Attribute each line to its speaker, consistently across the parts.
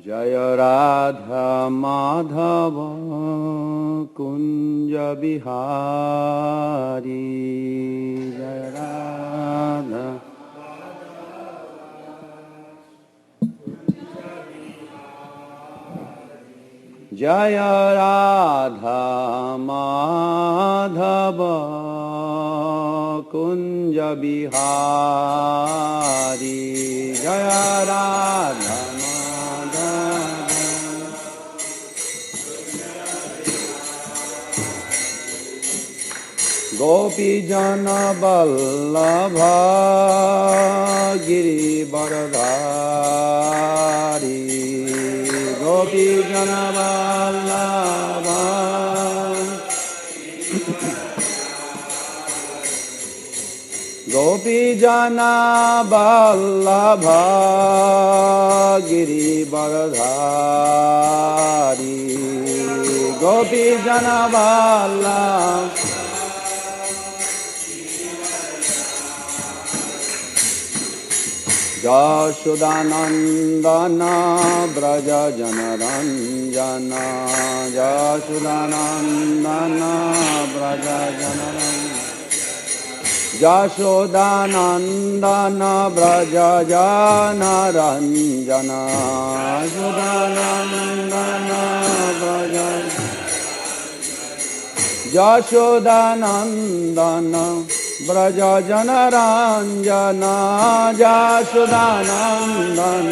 Speaker 1: जय राधा माधव कुंज बिहारी जय राधा जय राधा माधव कुंज बिहारी जय राधा गोपी जन वल्लभ गिरिवरधारी गोपी जन वल्लभ गोपी जन वल्लभ गिरिवरधारी गोपी जन वल्लभ यशोदानंदन ब्रज जनरंजन यशोदानंदन ब्रज जनरंजन यशोदानंदन ब्रज जनरंजन यशोदानंदन ब्रज यशोदानंदन ब्रज जनरंजन यशोदानंदन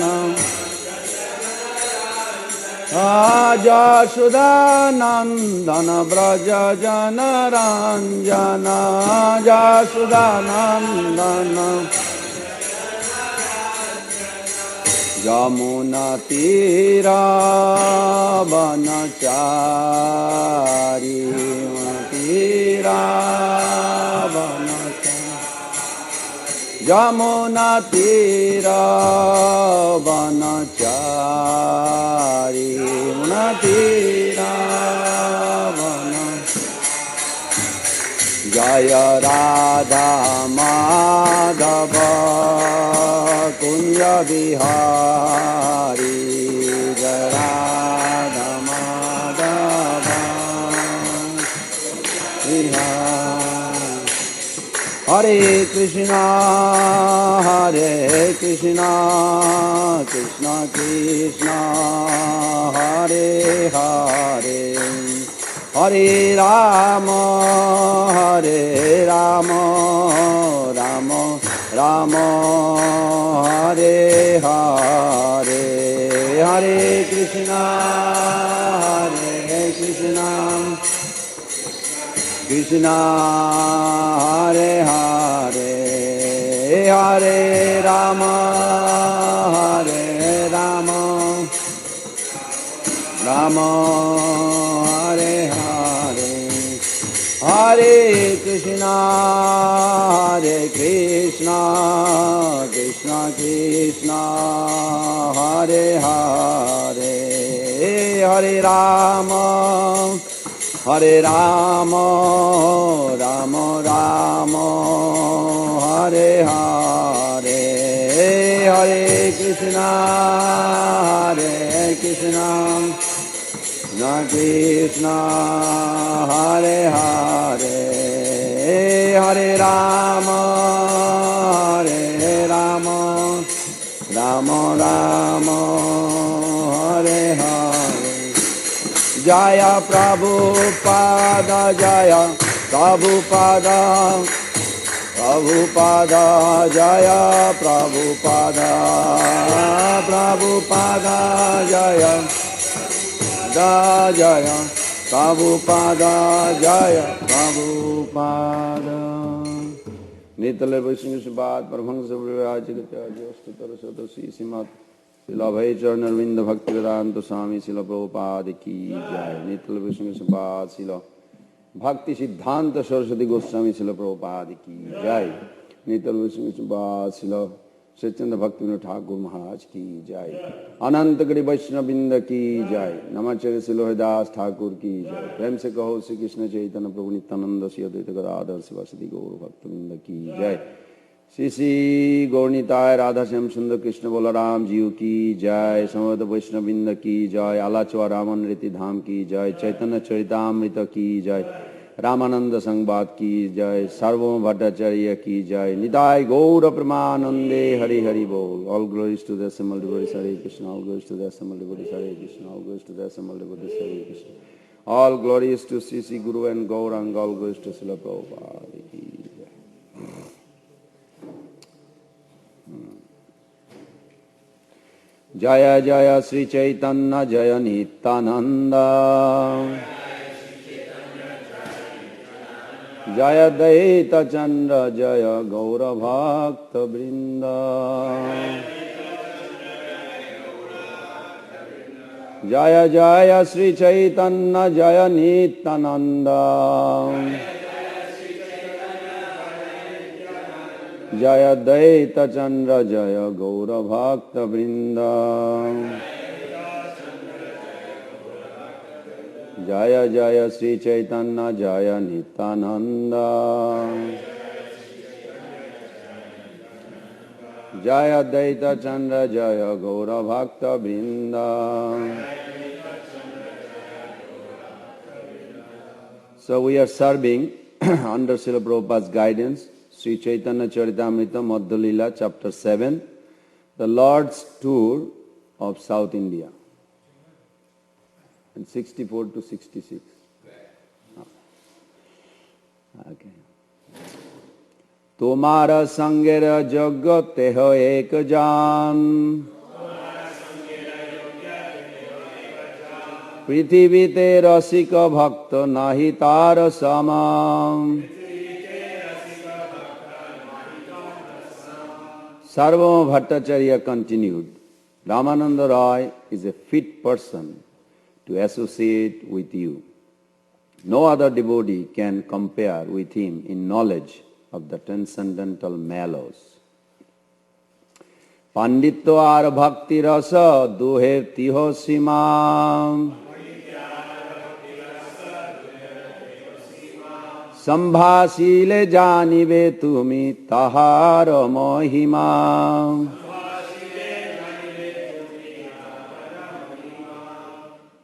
Speaker 1: यशोदानंदन ब्रज जनरंजन यशोदानंदन यमुना तीरा वनचारी तीरा यमुना तीरा वनचारी यमुना तीरा वन जय राधा माधव कुंज बिहारी जय राधा माधव हरे कृष्णा कृष्णा कृष्णा हरे हरे हरे राम राम राम हरे हरे हरे कृष्णा कृष्णा हरे हरे हरे राम राम हरे हरे हरे कृष्णा कृष्णा कृष्णा हरे हरे हरे राम राम राम हरे हरे हरे कृष्णा कृष्णा हरे हरे हरे राम राम हरे हरे जय प्रभुपाद जय प्रभुपाद प्रभुपाद जय प्रभुपाद प्रभुपाद जय जय प्रभुपाद जय प्रभुपाद नितले वैष्णव परमहंस प्रभुराज श्रीमद शिलाभय चरण अरविंद भक्ति वेदांत स्वामी शिल प्रभुपाद की जय नितल वैष्णव शिल भक्ति सिद्धांत सरस्वती गोस्वामी शिल प्रभुपाद की जय नितल वैष्णव शिल सच्चंद भक्ति विनोद ठाकुर महाराज की जय अनंत गिरि वैष्णवबिंद की जय नमाचार्य शिल हरिदास ठाकुर की जय प्रेम से कहो श्री कृष्ण चैतन्य प्रभु नित्यानंद श्री अद्वैत गदाधर शिवासदि गौर भक्तवृंद की जय श्री श्री गौरनीताय राधा श्याम सुंदर कृष्ण बलराम जीव की जय, समवेत वैष्णववृंद की जय, आलाचुआ रामन रीति धाम की जय, चैतन्य चरितामृत की जय, रामानंद संवाद की जय, सार्वभौम भट्टाचार्य की जय, निताय गौर प्रेमानंदे हरि हरि बोल. All glories to the assembled devotees, Hare Krishna. All glories to the assembled devotees, Hare Krishna. All glories to the assembled devotees, Hare Krishna. All glories to Sri Sri Guru and Gauranga. All glories to Srila Prabhupada ki jai. Jaya Jaya Sri Chaitanya Jaya Nityananda Jaya Daita Chandra Jaya Gaura Bhakta Vrinda Jaya Jaya Sri Chaitanya Jaya Nityananda Jaya Daita Chandra Jaya Gaura Bhakta Vrinda Jaya Jaya Sri Chaitanya Jaya Nityananda Jaya Daita Chandra Jaya Gaura Bhakta Vrinda. So we are serving under Srila Prabhupada's guidance Sri Caitanya-Caritamrta Madhya Lila chapter 7, the Lord's tour of South India, and 64 to 66. Okay. Tomara sangera jagat teho ek jan Prithivite rasika bhakta nahi tar samam Sarvabhauma Bhattacharya continued, Ramananda Roy is a fit person to associate with you. No other devotee can compare with him in knowledge of the transcendental mellows. Panditya ar bhakti rasa duher tiho simam Sambhasile janive tumi tahara mohima.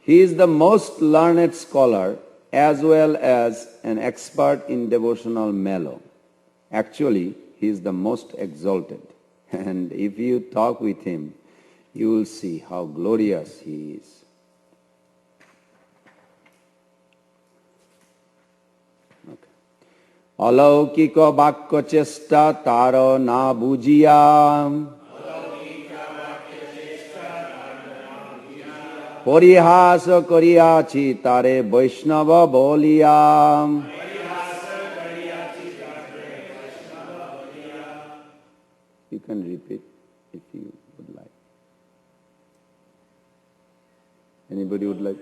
Speaker 1: He is the most learned scholar as well as an expert in devotional mellow. Actually, he is the most exalted. And if you talk with him, you will see how glorious he is. Alaukika bhakya chesta tara na bujiya Parihasa kariyachi tare Vaishnava boliya. You can repeat if you would like. Anybody would like?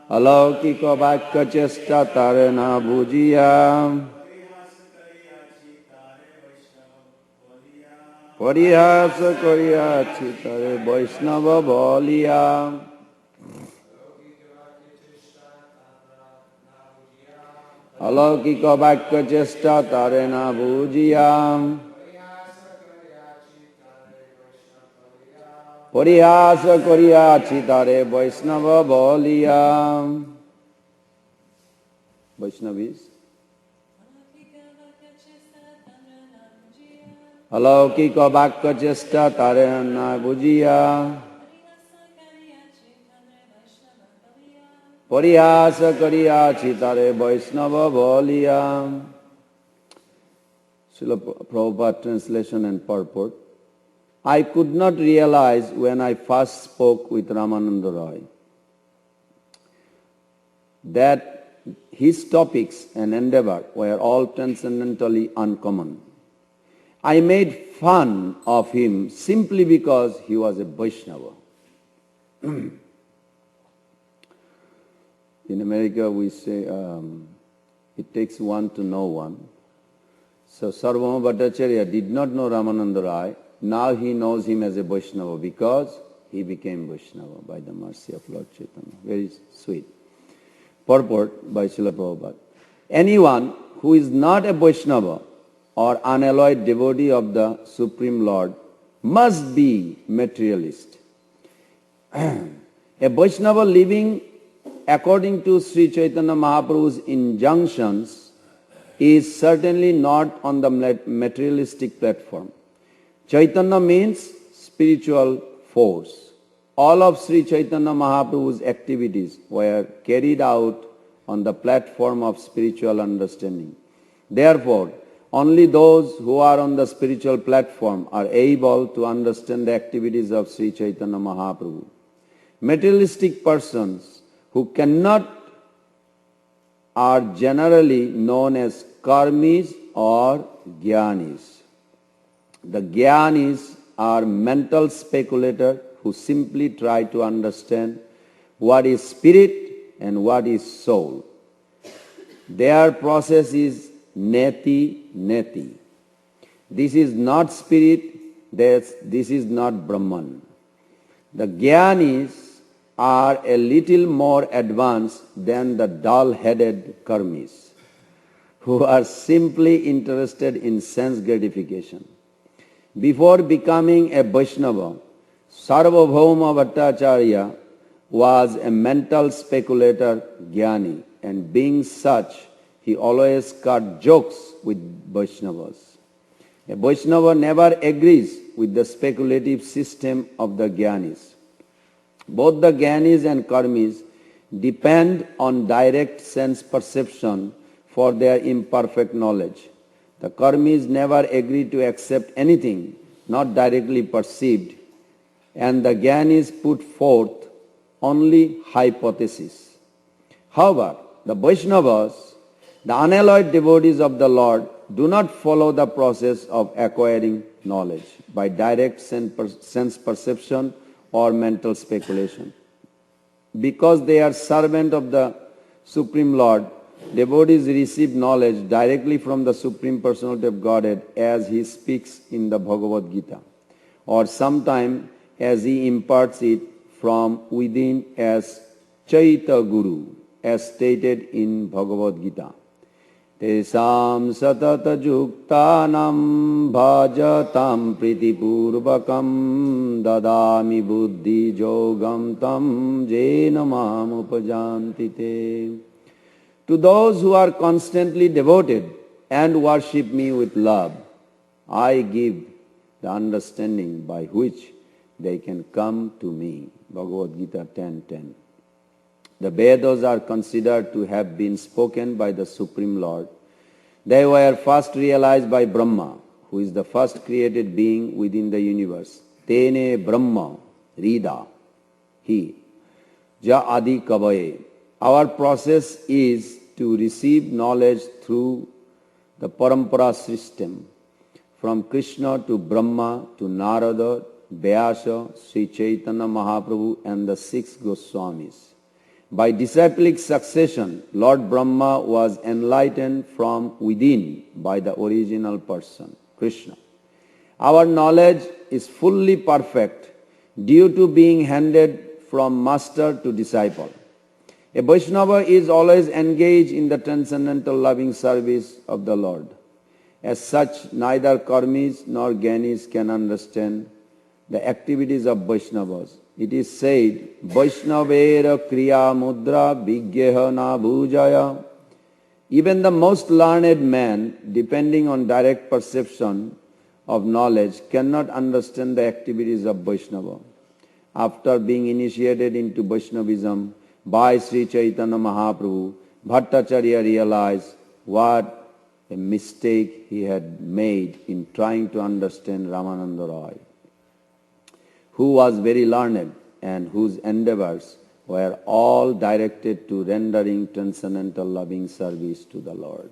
Speaker 1: Alaukika bhakya chesta tare na bujiya Parihasa kariyachi tare Vaishnava boliya. Alaukika bhakya chesta tare na bujiya Parihasa kariyachi tare Vaishnava boliya. Vaishnavis. Alaukika bhakya chesta tare na bujiya Parihasa kariyachi tare Vaishnava boliya. Srila Prabhupada translation and purport. I could not realize when I first spoke with Ramananda Roy that his topics and endeavor were all transcendentally uncommon. I made fun of him simply because he was a Vaishnava. In America we say, it takes one to know one. So Sarvabhauma Bhattacharya did not know Ramananda Roy. Now he knows him as a Vaishnava because he became Vaishnava by the mercy of Lord Chaitanya. Very sweet. Purport by Srila Prabhupada. Anyone who is not a Vaishnava or unalloyed devotee of the Supreme Lord must be materialist. A Vaishnava living according to Sri Chaitanya Mahaprabhu's injunctions is certainly not on the materialistic platform. Chaitanya means spiritual force. All of Sri Chaitanya Mahaprabhu's activities were carried out on the platform of spiritual understanding. Therefore, only those who are on the spiritual platform are able to understand the activities of Sri Chaitanya Mahaprabhu. Materialistic persons who cannot are generally known as karmis or jnanis. The jnanis are mental speculators who simply try to understand what is spirit and what is soul. Their process is neti. This is not spirit, this is not Brahman. The jnanis are a little more advanced than the dull-headed karmis, who are simply interested in sense gratification. Before becoming a Vaishnava, Sarvabhauma Bhattacharya was a mental speculator jnani, and being such, he always cut jokes with Vaishnavas. A Vaishnava never agrees with the speculative system of the jnanis. Both the jnanis and karmis depend on direct sense perception for their imperfect knowledge. The karmis never agree to accept anything not directly perceived, and the jnanis put forth only hypotheses. However, the Vaishnavas, the unalloyed devotees of the Lord, do not follow the process of acquiring knowledge by direct sense perception or mental speculation. Because they are servants of the Supreme Lord, devotees receive knowledge directly from the Supreme Personality of Godhead as he speaks in the Bhagavad Gita, or sometimes as he imparts it from within as Chaita Guru, as stated in Bhagavad Gita. Tesam satata juktanam bhajatam pritipurvakam dadami buddhi jogam tam jena mam upajanti te. To those who are constantly devoted and worship me with love, I give the understanding by which they can come to me. Bhagavad Gita 10:10. The Vedas are considered to have been spoken by the Supreme Lord. They were first realized by Brahma, who is the first created being within the universe. Tene Brahma Rida, he. Ja Adi Kavaye. Our process is to receive knowledge through the Parampara system, from Krishna to Brahma to Narada, Vyasa, Sri Chaitanya Mahaprabhu and the 6 Goswamis. By disciplic succession, Lord Brahma was enlightened from within by the original person, Krishna. Our knowledge is fully perfect due to being handed from master to disciple. A Vaishnava is always engaged in the transcendental loving service of the Lord. As such, neither karmis nor jnanis can understand the activities of Vaishnavas. It is said, Vaishnavera kriya mudra vigyeha na bhujaya. Even the most learned man, depending on direct perception of knowledge, cannot understand the activities of Vaishnava. After being initiated into Vaishnavism by Sri Chaitanya Mahaprabhu, Bhattacharya realized what a mistake he had made in trying to understand Ramananda Roy, who was very learned and whose endeavors were all directed to rendering transcendental loving service to the Lord.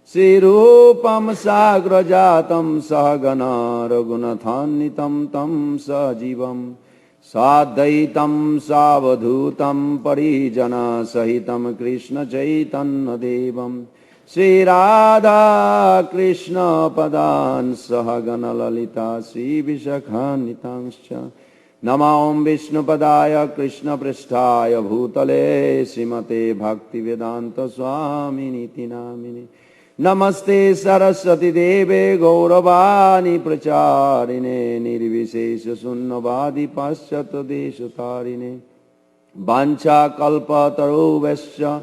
Speaker 1: Sri Rupam Sagrajatam Sahagana Raghunathannitam Tam Sajivam Sadhaitam Savadhutam Parijana Sahitam Krishna Chaitanya Devam Sri Radha Krishna Padan Sahagana Lalita Sri Vishakhanitamscha Nama Om Vishnu Padaya Krishna Pristhaya Bhutale Srimate Bhaktivedanta Swami Niti Namini Namaste Saraswati Deve Gauravani Pracharine Nirvishesha Sunnavadi Paschata Deshatarine Vancha Kalpa Taruvescha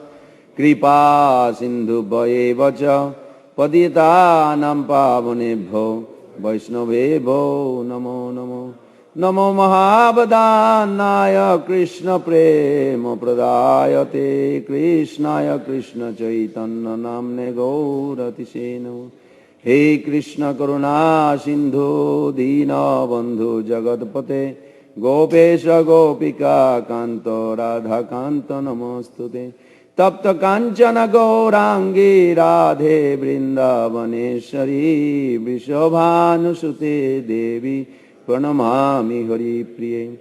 Speaker 1: Kripa Sindhu Bhayevacha Padita Nampavunebho Vaishnavebho Namo Namo Namo Mahabhadanaya Krishna Prema Pradayate Krishnaya Krishna Chaitanya Namne Gaurati Namo He Krishna Karuna Sindhu Dina Bandhu Jagatpate Gopesha Gopika Kanto Radha Kanta Namostute Tapta Kanchana Gaurangi Radhe Vrindavaneshwari Vrishabhanusute Devi Pranamami Hari Priye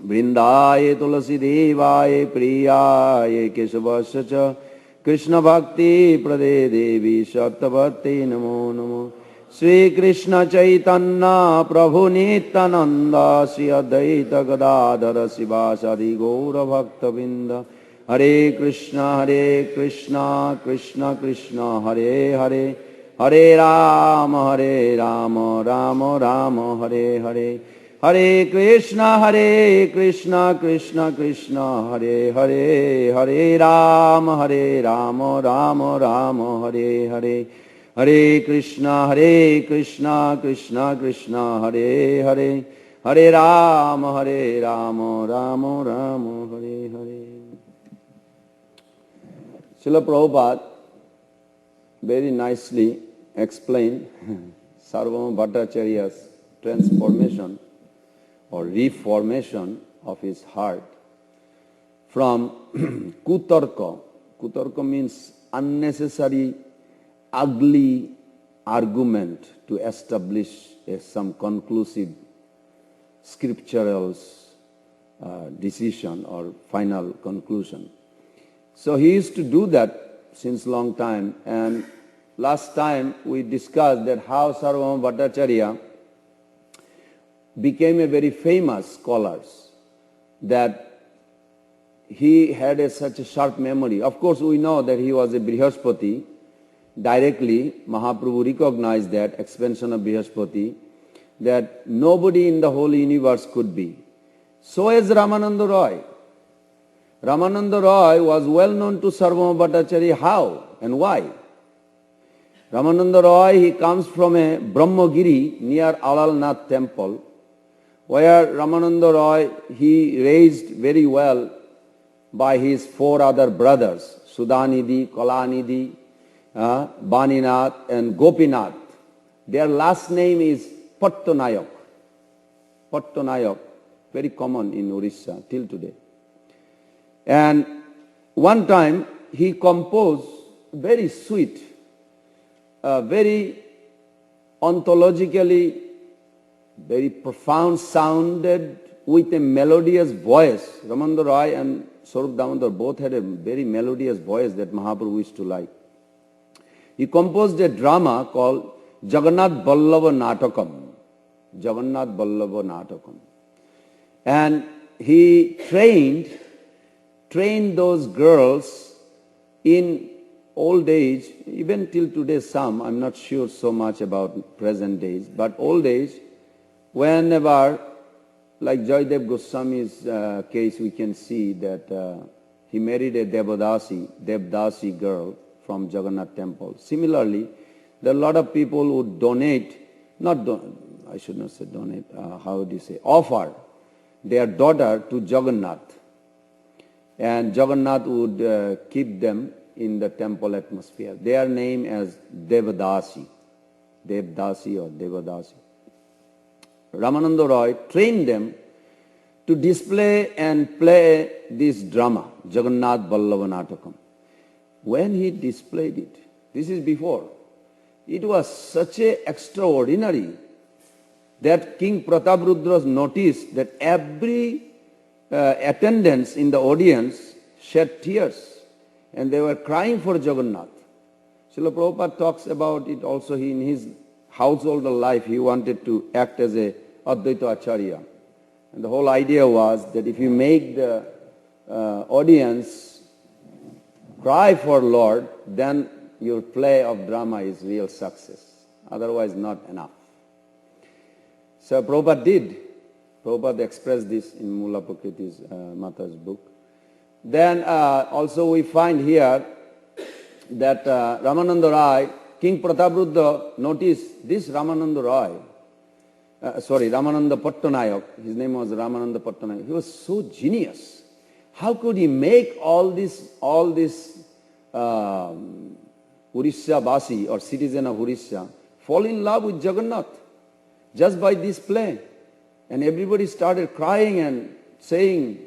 Speaker 1: Vrindaye Tulasi Devaye Priyaye Kesavasya Krishna Bhakti Prade Devi Sattavate Namo Namo Sri Krishna Chaitanya Prabhu Nityananda Sri Advaita Gadadhara Sivasadi Gaura Bhakta Vrinda Hare Krishna Krishna Krishna Hare Hare Hare Rama Rama Rama Hare Hare Hare Krishna Krishna Krishna Hare Hare Hare Rama Rama Rama Hare Hare Hare Krishna Krishna Krishna Hare Hare Hare Rama Rama Rama Hare Hare. Srila Prabhupada very nicely explained Sarvabhauma Bhattacharya's transformation or reformation of his heart from kutarka. Kutarka means unnecessary, ugly argument to establish some conclusive scriptural decision or final conclusion. So he used to do that since long time, and last time we discussed that how Sarvabhauma Bhattacharya became a very famous scholar, that he had such a sharp memory. Of course we know that he was a Brihaspati. Directly Mahaprabhu recognized that expansion of Brihaspati, that nobody in the whole universe could be. So is Ramananda Roy. Ramananda Roy was well known to Sarvabhauma Bhattacharya. How and why? Ramananda Roy, he comes from a Brahmagiri near Alalnath temple, where Ramananda Roy, he raised very well by his four other brothers, Sudhanidhi, Kalanidhi, Baninath and Gopinath. Their last name is Pattanayak. Pattanayak, very common in Orissa till today. And one time he composed very sweet, very ontologically, very profound sounded with a melodious voice. Ramananda Roy and Swarup Damodar both had a very melodious voice that Mahaprabhu used to like. He composed a drama called Jagannath Vallabha Natakam. Jagannath Vallabha Natakam. And he trained those girls in old age, even till today some, I'm not sure so much about present days, but old age, whenever, like Jaydev Goswami's case, we can see that he married a Devdasi girl from Jagannath temple. Similarly, there are a lot of people who donate, I should not say donate, offer their daughter to Jagannath. And Jagannath would keep them in the temple atmosphere. Their name is Devdasi or Devadasi. Ramananda Roy trained them to display and play this drama, Jagannath Vallabha Natakam. when he displayed it, this is before, it was such a extraordinary that King Prataprudra noticed that every attendants in the audience shed tears and they were crying for Jagannath. Srila Prabhupada talks about it also. In his household life, he wanted to act as a Advaita Acharya. And the whole idea was that if you make the audience cry for Lord, then your play of drama is real success. Otherwise, not enough. So Prabhupada did. Prabhupada expressed this in Mula Prakriti's Mata's book. Then also we find here that Ramananda Rai, King Prataprudra noticed this Ramananda Rai, Ramananda Pattanayak, his name was Ramananda Pattanayak. He was so genius. How could he make all this Orissa Basi or citizen of Orissa fall in love with Jagannath just by this play? And everybody started crying and saying,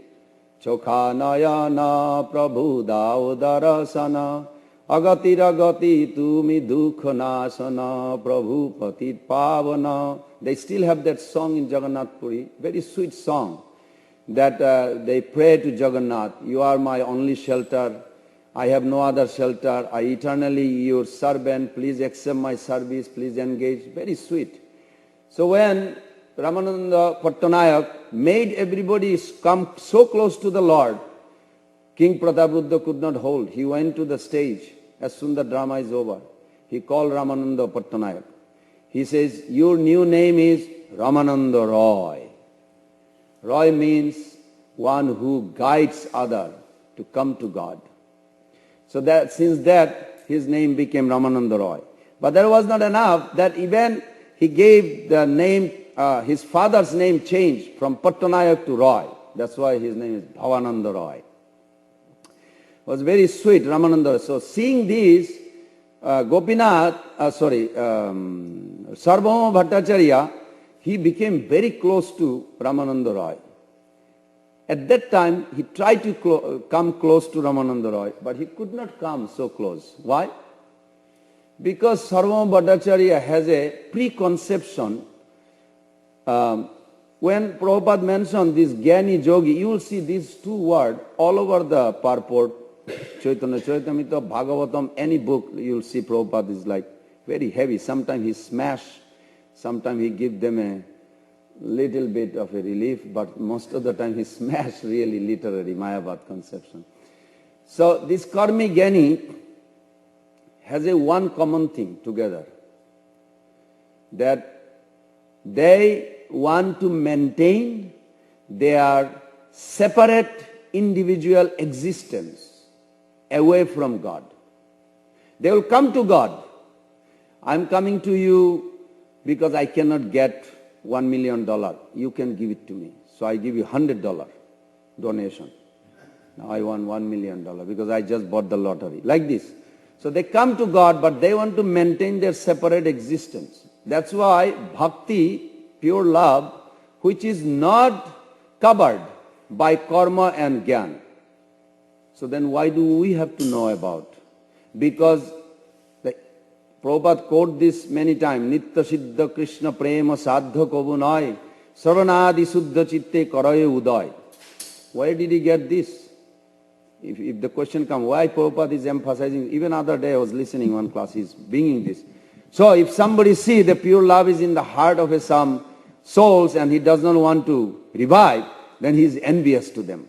Speaker 1: Chokha Nayana Prabhu Daudarasana Agatira Gati Tumi Dukhanasana Prabhu Patit Pavana. They still have that song in Jagannath Puri, very sweet song, that they pray to Jagannath, you are my only shelter, I have no other shelter, I eternally your servant, please accept my service, please engage. Very sweet. So when Ramananda Pattanayak made everybody come so close to the Lord, King Prataprudra could not hold. He went to the stage as soon the drama is over. He called Ramananda Pattanayak. He says, your new name is Ramananda Roy. Roy means one who guides other to come to God. So that since that, his name became Ramananda Roy. But that was not enough, that even he gave the name, his father's name changed from Pattanayak to Roy. That's why his name is Bhavananda Roy. It was very sweet, Ramananda. So seeing this, Sarvabhauma Bhattacharya, he became very close to Ramananda Roy. At that time, he tried to come close to Ramananda Roy, but he could not come so close. Why? Because Sarvabhauma Bhattacharya has a preconception. When Prabhupada mentioned this Jnani Yogi, you will see these two words all over the purport. Chaitanya Caritamrta, Bhagavatam, any book you will see Prabhupada is like very heavy. Sometimes he smash, sometimes he give them a little bit of a relief, but most of the time he smash really literary Mayavad conception. So this Karmi Jnani has a one common thing together, that they want to maintain their separate individual existence away from God. They will come to God. I'm coming to you because I cannot get $1 million. You can give it to me. So I give you $100 donation. Now I want $1 million because I just bought the lottery. Like this. So they come to God, but they want to maintain their separate existence. That's why bhakti, pure love, which is not covered by karma and jnana. So then why do we have to know about? Because Prabhupada quote this many times, Nitya Siddha Krishna Prema Sadha Kobunai Saranadi Suddha Chitte Karaye Uday. Where did he get this? If the question comes, why Prabhupada is emphasizing, even other day I was listening one class, he's bringing this. So if somebody see the pure love is in the heart of some souls and he does not want to revive, then he is envious to them.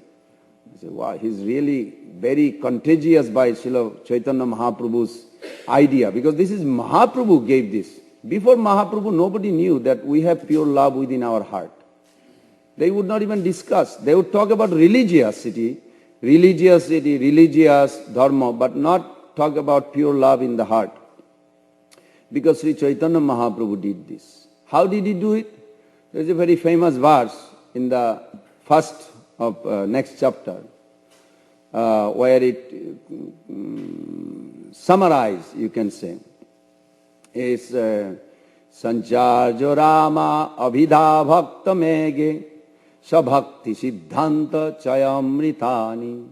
Speaker 1: You say, wow, he's really very contagious by Srila Chaitanya Mahaprabhu's idea, because this is Mahaprabhu gave this. Before Mahaprabhu, nobody knew that we have pure love within our heart. They would not even discuss. They would talk about religious dharma, but not talk about pure love in the heart. Because Sri Chaitanya Mahaprabhu did this. How did he do it? There is a very famous verse in the first of next chapter, where it summarized, you can say, is Sancharjo Rama Abhidha Bhakta Mege Sabhakti Siddhanta Chayamritani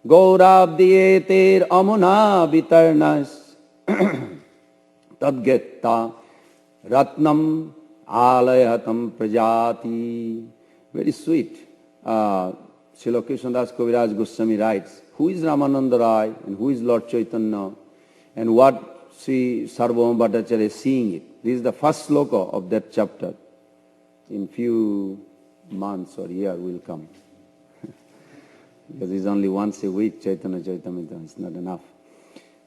Speaker 1: Gaurabdiyeter amuna vitarnas tadgetta ratnam alayatam prajati. Very sweet. Srila Krishnadas Kaviraj Goswami writes, who is Ramananda Rai and who is Lord Chaitanya and what Sri Sarvabhauma Bhattacharya is seeing it. This is the first sloka of that chapter. In few months or year will come. Because it's only once a week, Chaitanya Charitamrita, it's not enough.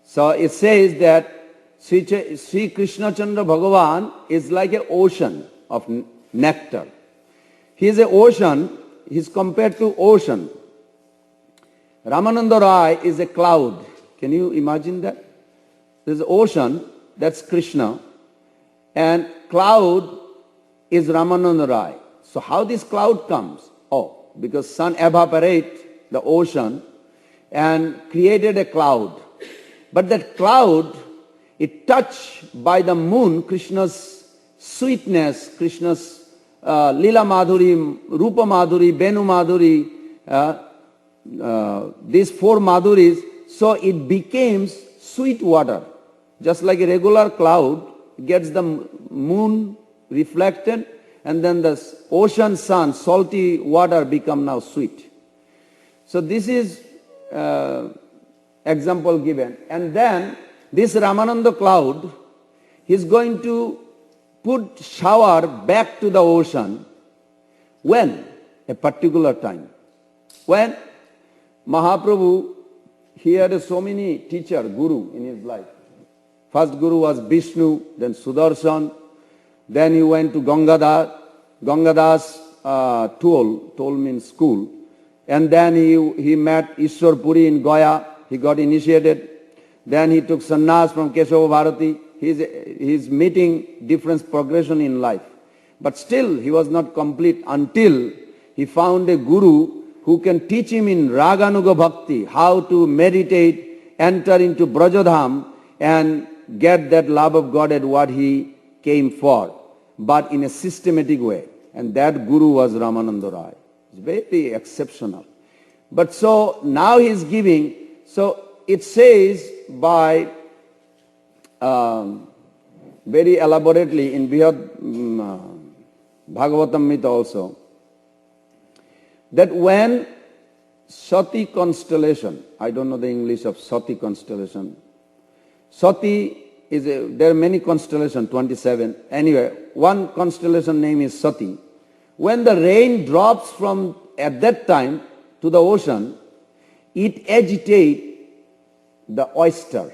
Speaker 1: So it says that Sri Krishna Chandra Bhagavan is like an ocean of nectar. He is an ocean, he is compared to ocean. Ramananda Rai is a cloud. Can you imagine that? There is an ocean, that's Krishna, and cloud is Ramananda Rai. So how this cloud comes? Oh, because sun evaporated the ocean and created a cloud. But that cloud, it touched by the moon, Krishna's sweetness, Krishna's Lila Madhuri, Rupa Madhuri, Benu Madhuri, these four Madhuris, so it became sweet water. Just like a regular cloud gets the moon reflected, and then the ocean sun, salty water become now sweet. So this is example given. And then this Ramananda cloud is going to put shower back to the ocean. When? A particular time. When Mahaprabhu, he had so many teacher, guru in his life. First guru was Vishnu, then Sudarshan, then he went to Gangadas. Gangadas Toll means school. And then he met Ishwar Puri in Goya. He got initiated. Then he took sannyas from Keshava Bharati. He's meeting different progression in life. But still he was not complete until he found a guru who can teach him in Raganuga Bhakti how to meditate, enter into Brajadham and get that love of God at what he came for, but in a systematic way. And that guru was Ramananda Rai. It's very exceptional. But so now he's giving, so it says by very elaborately in Bhagavatamrita also, that when Sati constellation, I don't know the English of Sati constellation. Sati is there are many constellations, 27. Anyway, one constellation name is Sati. When the rain drops from at that time to the ocean, it agitates the oyster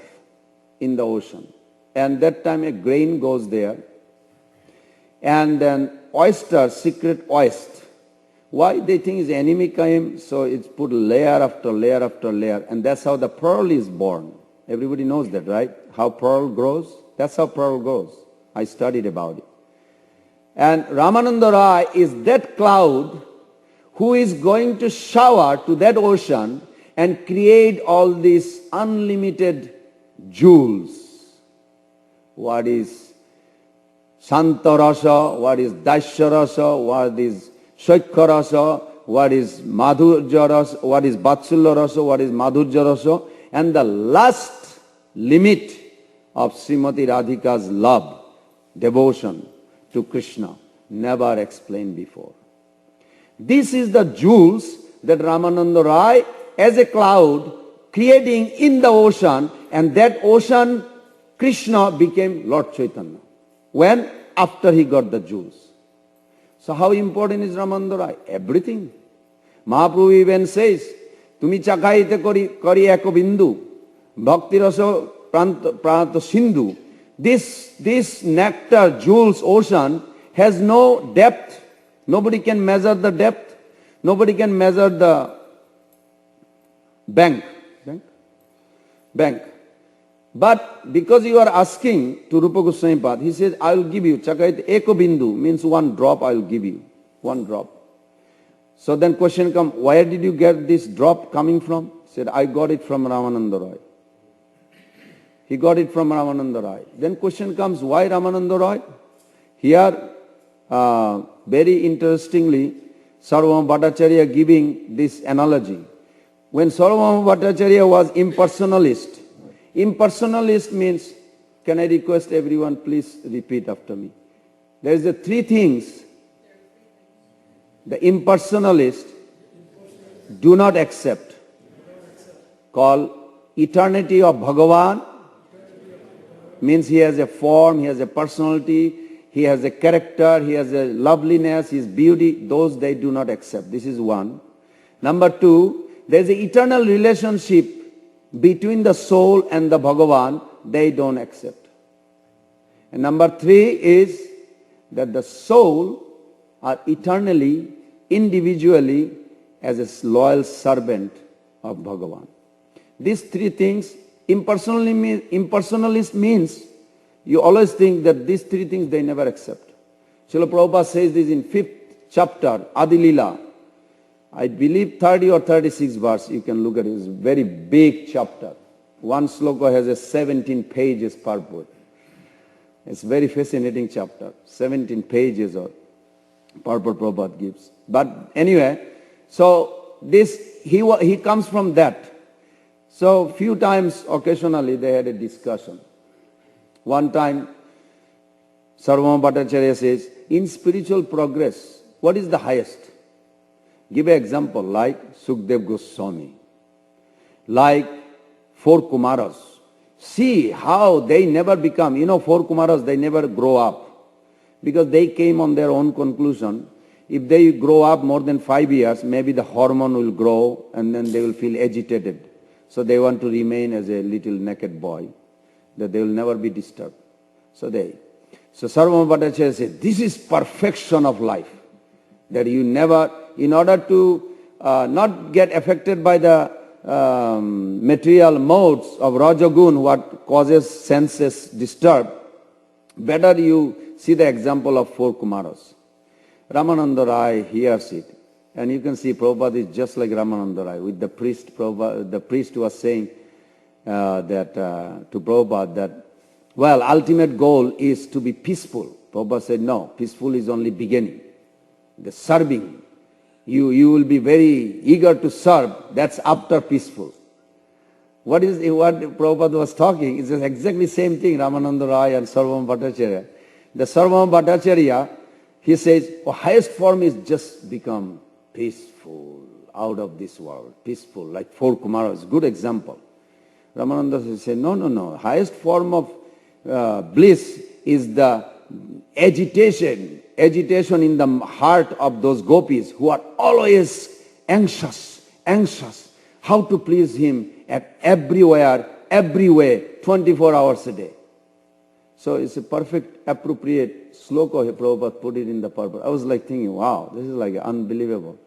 Speaker 1: in the ocean. And that time a grain goes there. And then oyster, secret oyster. Why? They think his enemy came, so it's put layer after layer after layer. And that's how the pearl is born. Everybody knows that, right? How pearl grows? That's how pearl grows. I studied about it. And Ramananda Rai is that cloud who is going to shower to that ocean and create all these unlimited jewels. What is Santarasa, what is Daisharasa, what is Shaikharasa, what is Madhurjarasa, what is Vatsullarasa, what is Madhurjarasa, and the last limit of Srimati Radhika's love, devotion to Krishna, never explained before. This is the jewels that Ramananda Rai as a cloud creating in the ocean, and that ocean, Krishna became Lord Chaitanya. When? After he got the jewels. So how important is Ramananda Rai? Everything. Mahaprabhu even says, Tumi chakaite kari eko bindu, bhakti rasa pranta sindhu. This nectar, jewels, ocean has no depth. Nobody can measure the depth. Nobody can measure the bank. But because you are asking to Rupa Goswami Pad, he says, I will give you. Chakaite eko bindu means one drop I will give you. One drop. So then question comes, where did you get this drop coming from? He said, I got it from Ramananda Rai. He got it from Ramananda Rai. Then question comes, why Ramananda Rai? Here, very interestingly, Sarvabhauma Bhattacharya giving this analogy. When Sarvabhauma Bhattacharya was impersonalist, impersonalist means, can I request everyone please repeat after me. There is the three things the impersonalist do not accept. Called eternity of Bhagavan, means he has a form, he has a personality, he has a character, he has a loveliness, his beauty. Those they do not accept. This is one. Number two, there is an eternal relationship between the soul and the Bhagavan. They don't accept. And number three is that the soul are eternally, individually, as a loyal servant of Bhagavan. These three things, impersonalist means you always think that these three things they never accept. Srila Prabhupada says this in 5th chapter, Adi Lila. I believe 30 or 36 verse, you can look at it. It's a very big chapter. One sloka has a 17 pages purport. It's a very fascinating chapter. 17 pages or purport Prabhupada gives. But anyway, so this, he comes from that. So few times, occasionally, they had a discussion. One time, Sarvabhauma Bhattacharya says, in spiritual progress, what is the highest? Give an example, like Sukdev Goswami, like four Kumaras. See how they never become, four Kumaras, they never grow up. Because they came on their own conclusion. If they grow up more than 5 years, maybe the hormone will grow and then they will feel agitated. So they want to remain as a little naked boy, that they will never be disturbed. So Sarvabhauma Bhattacharya said, this is perfection of life. That you never, in order to not get affected by the material modes of Rajagun, what causes senses disturbed, better you see the example of four Kumaras. Ramananda Rai hears it. And you can see Prabhupada is just like Ramananda Rai. With the priest, the priest was saying to Prabhupada that, well, ultimate goal is to be peaceful. Prabhupada said, no, peaceful is only beginning. The serving. You will be very eager to serve. That's after peaceful. What Prabhupada was talking is exactly same thing, Ramananda Rai and Sarvabhauma Bhattacharya. The Sarvabhauma Bhattacharya, he says, highest form is just become peaceful, out of this world, peaceful, like four Kumaras, good example. Ramananda said, no, highest form of bliss is the agitation in the heart of those gopis who are always anxious, how to please him at everywhere, every way, 24 hours a day. So it's a perfect, appropriate sloka Prabhupada put it in the purport. I was like thinking, wow, this is like unbelievable.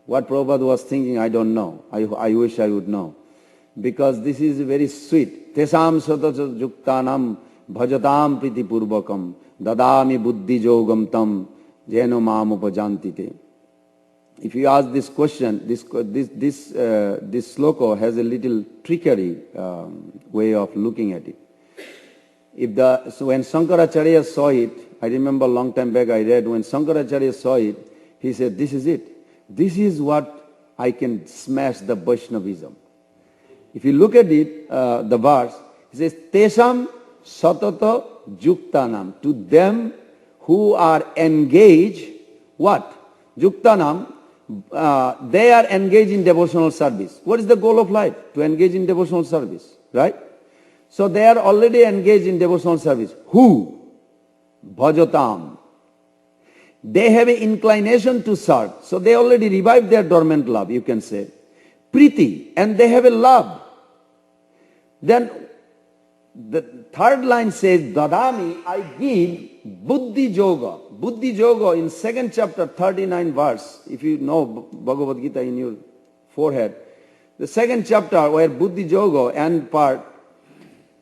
Speaker 1: What Prabhupada was thinking, I don't know. I wish I would know. Because this is very sweet. Tesam sataca juktanam bhajatam priti purvakam dadami buddhi jogam tam jeno mam upajantite. If you ask this question, this sloka has a little trickery way of looking at it. So when Shankaracharya saw it, I remember a long time back I read, when Shankaracharya saw it, he said, this is it. This is what I can smash the Vaishnavism. If you look at it, the verse, it says, Tesam satata juktanam. To them who are engaged, what? Juktanam, they are engaged in devotional service. What is the goal of life? To engage in devotional service, right? So they are already engaged in devotional service. Who? Bhajatam. They have an inclination to serve. So they already revived their dormant love, you can say. Priti. And they have a love. Then the third line says, Dadami, I give buddhi yoga. Buddhi yoga in 2nd chapter, 39 verse. If you know Bhagavad Gita in your forehead. The 2nd chapter where buddhi yoga and part,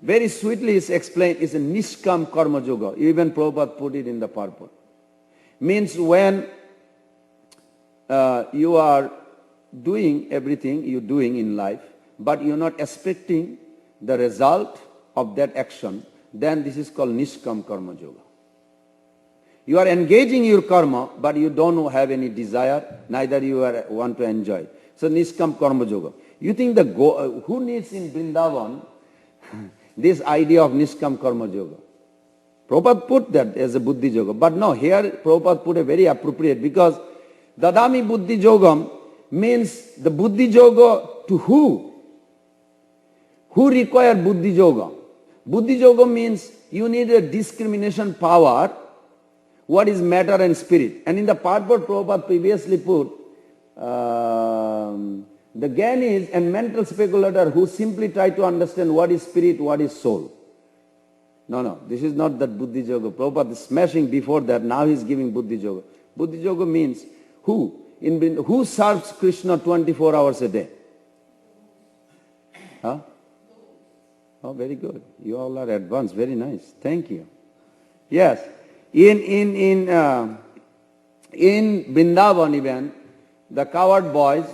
Speaker 1: very sweetly is explained, is a nishkam karma yoga. Even Prabhupada put it in the purport. Means when you are doing everything you're doing in life, but you're not expecting the result of that action, then this is called nishkam karma yoga. You are engaging your karma, but you don't have any desire, neither you want to enjoy. So nishkam karma yoga. You think who needs in Vrindavan this idea of Niskam Karma Yoga? Prabhupada put that as a Buddhi Yoga. But no, here Prabhupada put a very appropriate, because Dadami Buddhi Yogam means the Buddhi Yoga to who? Who require Buddhi Yoga? Buddhi Yoga means you need a discrimination power, what is matter and spirit. And in the purport Prabhupada previously put, the Gyanis and mental speculator who simply try to understand what is spirit, what is soul. No, this is not that Buddhi Yoga. Prabhupada is smashing before that, now he is giving Buddhi Yoga. Buddhi Yoga means who? Who serves Krishna 24 hours a day? Huh? Oh, very good. You all are advanced. Very nice. Thank you. Yes. In Vrindavan even, the coward boys,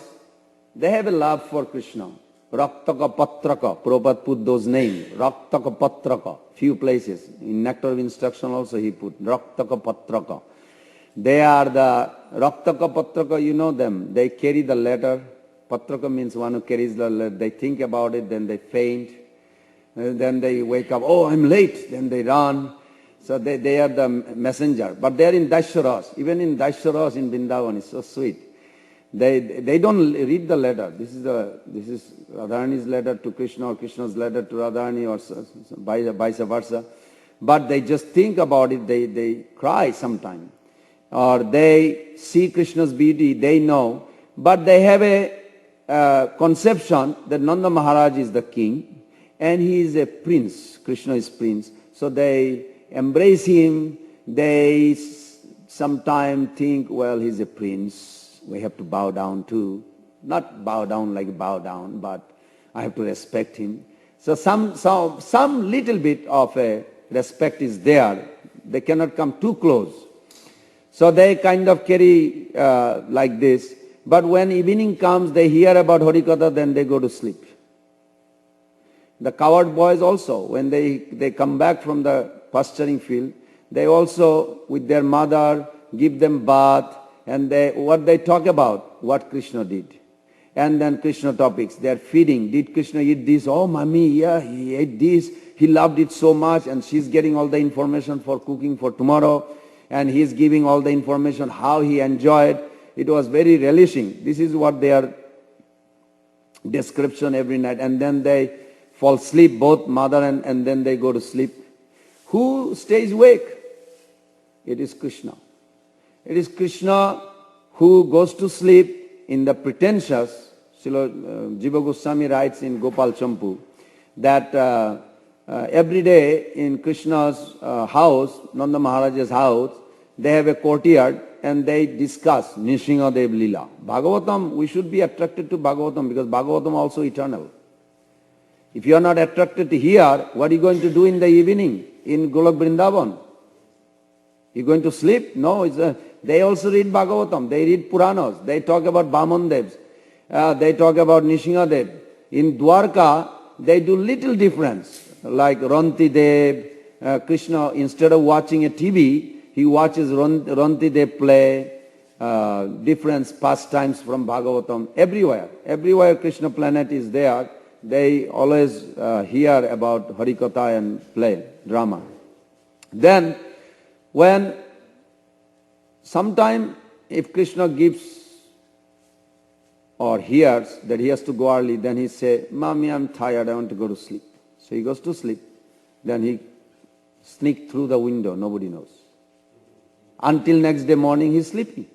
Speaker 1: they have a love for Krishna. Raktaka Patraka. Prabhupada put those names. Raktaka Patraka. Few places. In Nectar of Instruction also he put Raktaka Patraka. They are the Raktaka Patraka, you know them. They carry the letter. Patraka means one who carries the letter. They think about it, then they faint. Then they wake up, oh, I'm late. Then they run. So they are the messenger. But they are in Daisharas. Even in Daisharas in Vrindavan, it's so sweet. They don't read the letter. This is Radharani's letter to Krishna, or Krishna's letter to Radharani, or vice versa. But they just think about it. They cry sometimes. Or they see Krishna's beauty, they know. But they have a conception that Nanda Maharaj is the king and he is a prince. Krishna is prince. So they embrace him. They sometimes think, well, he's a prince. We have to bow down too. Not bow down like bow down, but I have to respect him. So some little bit of a respect is there. They cannot come too close. So they kind of carry like this. But when evening comes, they hear about Harikatha, then they go to sleep. The coward boys also, when they come back from the pasturing field, they also, with their mother, give them bath, and what they talk about, what Krishna did. And then Krishna topics, they are feeding. Did Krishna eat this? Oh, mommy, yeah, he ate this. He loved it so much, and she's getting all the information for cooking for tomorrow. And he's giving all the information how he enjoyed. It was very relishing. This is what their description every night. And then they fall asleep, both mother and then they go to sleep. Who stays awake? It is Krishna. It is Krishna who goes to sleep in the pretentious. Jiva Goswami writes in Gopal Champu that every day in Krishna's house, Nanda Maharaj's house, they have a courtyard and they discuss Nishingadev Lila. Bhagavatam, we should be attracted to Bhagavatam because Bhagavatam also eternal. If you are not attracted to here, what are you going to do in the evening in Golok Vrindavan? You going to sleep? No, they also read Bhagavatam, they read Puranas, they talk about Bhamandevs, they talk about Nishingadev. In Dwarka, they do little difference. Like Ranti Dev, Krishna, instead of watching a TV, he watches Ranti Dev play, different pastimes from Bhagavatam, everywhere Krishna planet is there, they always hear about Harikatha and play, drama. Then, when sometime if Krishna gives or hears that he has to go early, then he say, Mommy, I'm tired, I want to go to sleep. So he goes to sleep. Then he sneaks through the window, nobody knows. Until next day morning he's sleeping.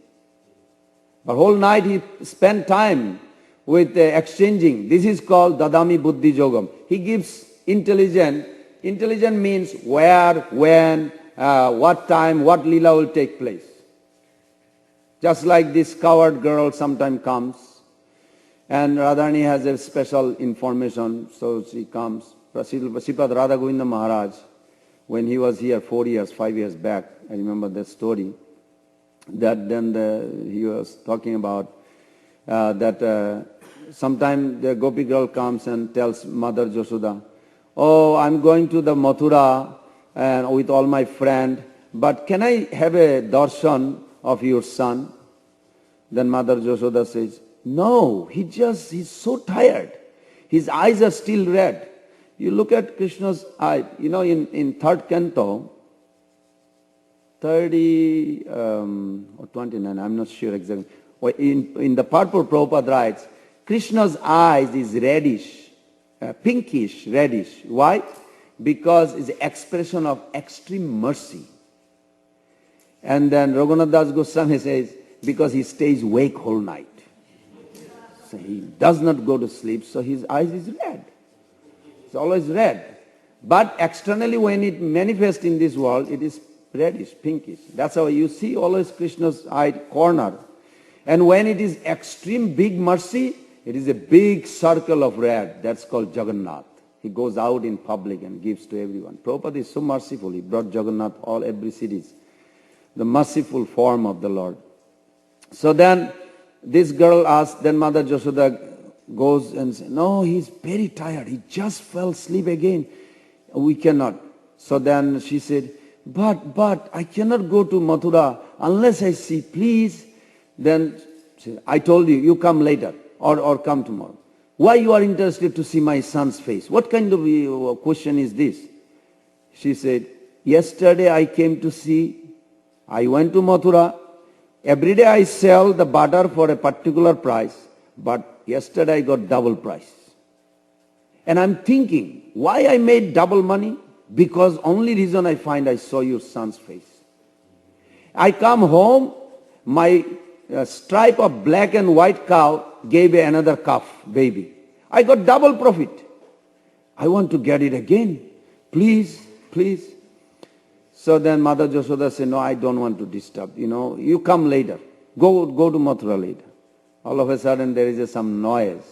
Speaker 1: But whole night he spent time with exchanging. This is called Dadami Buddhi Yogam. He gives intelligent. Intelligent means where, when, what time, what lila will take place. Just like this coward girl sometime comes. And Radharani has a special information, so she comes. Sripad Radha Govinda Maharaj, when he was here 4 years, 5 years back, I remember that story, that then he was talking about that sometime the gopi girl comes and tells Mother Josoda, oh, I'm going to the Mathura and with all my friends, but can I have a darshan of your son? Then Mother Josoda says, No, he's so tired. His eyes are still red. You look at Krishna's eye, in third canto, 30 or 29, I'm not sure exactly. In the purport, Prabhupada writes, Krishna's eyes is reddish, pinkish reddish. Why? Because it's the expression of extreme mercy. And then Raghunath Das Goswami says, because he stays awake whole night. So he does not go to sleep, so his eyes is red. It's always red. But externally when it manifests in this world, it is reddish, pinkish. That's how you see always Krishna's eye corner. And when it is extreme big mercy, it is a big circle of red. That's called Jagannath. He goes out in public and gives to everyone. Prabhupada is so merciful. He brought Jagannath every cities. The merciful form of the Lord. So then this girl asked, then Mother Yashoda goes and says, no, he's very tired. He just fell asleep again. We cannot. So then she said, but I cannot go to Mathura unless I see, please. Then she said, I told you, you come later or come tomorrow. Why you are interested to see my son's face? What kind of question is this? She said, yesterday I came to see, I went to Mathura. Every day I sell the butter for a particular price, but yesterday I got double price. And I'm thinking, why I made double money? Because only reason I find I saw your son's face. I come home, my stripe of black and white cow gave another calf, baby. I got double profit. I want to get it again. Please, please. So then Mother Yashoda said, no, I don't want to disturb. You come later. Go to Mathura later. All of a sudden there is some noise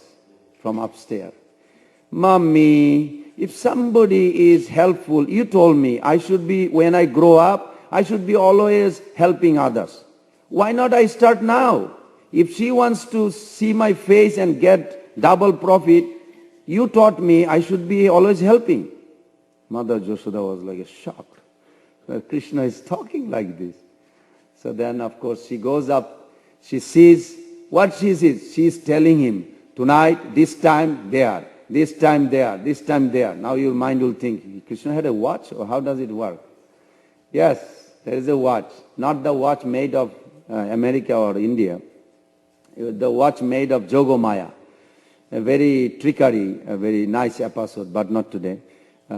Speaker 1: from upstairs. Mommy, if somebody is helpful, you told me I should be, when I grow up, I should be always helping others. Why not I start now? If she wants to see my face and get double profit, you taught me I should be always helping. Mother Yashoda was like shocked. Krishna is talking like this. So then of course she goes up, she sees what she sees. She is telling him, tonight, this time there, this time there, this time there. Now your mind will think, Krishna had a watch or how does it work? Yes, there is a watch. Not the watch made of America or India. The watch made of Jogomaya. A very trickery, a very nice episode, but not today.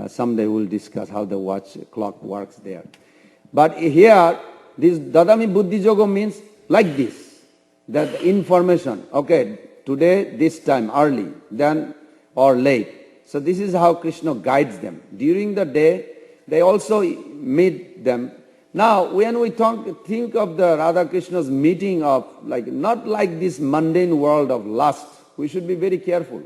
Speaker 1: Someday we'll discuss how the watch clock works there. But here, this Dadami Buddhi Yoga means like this. That information, okay, today, this time, early, then or late. So this is how Krishna guides them. During the day, they also meet them. Now, when we think of the Radha Krishna's meeting of, not like this mundane world of lust, we should be very careful.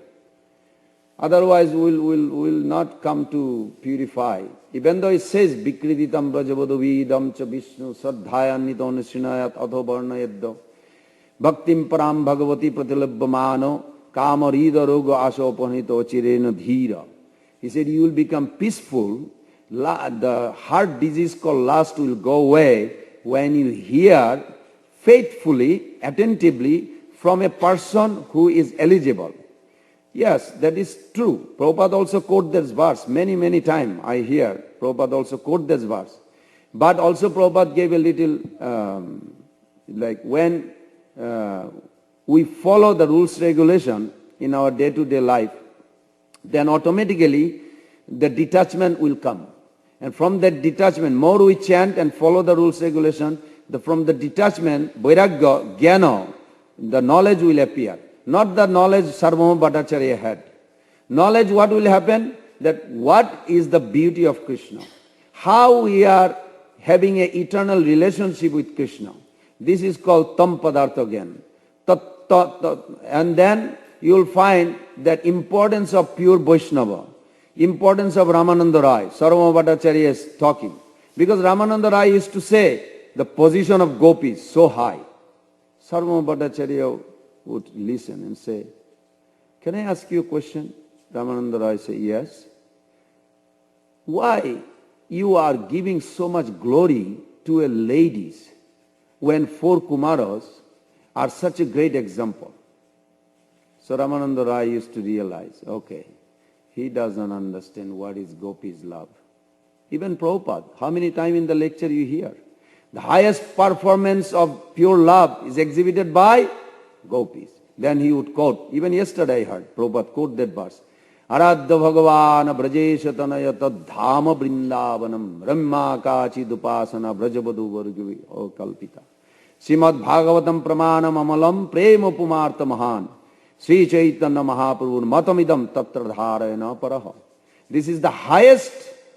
Speaker 1: Otherwise, we'll not come to purify. Even though it says, Vikriditam brajavodavidam cha Vishnu sadhayanito nisrinayat adho varnayaddo bhaktim param bhagavati pratilabhamano kamarida roga asopanito chirena dhira. He said, you will become peaceful. The heart disease called lust will go away when you hear faithfully, attentively from a person who is eligible. Yes, that is true. Prabhupada also quote this verse many times. I hear Prabhupada also quote this verse. But also Prabhupada gave a little, when we follow the rules regulation in our day-to-day life, then automatically the detachment will come. And from that detachment, more we chant and follow the rules regulation, from the detachment, vairagya, jnana, the knowledge will appear. Not the knowledge Sarvabhauma Bhattacharya had. Knowledge, what will happen? That what is the beauty of Krishna? How we are having an eternal relationship with Krishna. This is called Tam Padartha Gyan. And then you will find that importance of pure Vaishnava, importance of Ramananda Rai. Sarvabhauma Bhattacharya is talking. Because Ramananda Rai used to say, the position of Gopi is so high. Sarvabhauma Bhattacharya would listen and say, can I ask you a question? Ramananda Rai say, yes. Why you are giving so much glory to a ladies when four Kumaras are such a great example? So Ramananda Rai used to realize, okay, he doesn't understand what is Gopi's love. Even Prabhupada, how many times in the lecture you hear? The highest performance of pure love is exhibited by Gopis. Then he would quote, even yesterday I heard Prabhupada quote that verse, Aradha Bhagavan Brajesha Tanaya Tad Dhama Brindavanam Ramma Kachi Dupasana Brajabadu Vargavi O Kalpita Srimad Bhagavatam Pramanam Amalam Prema Pumartha Mahan Sri Chaitanya Mahaprabhu Matamidam Tatra Dharayana Paraha. This is the highest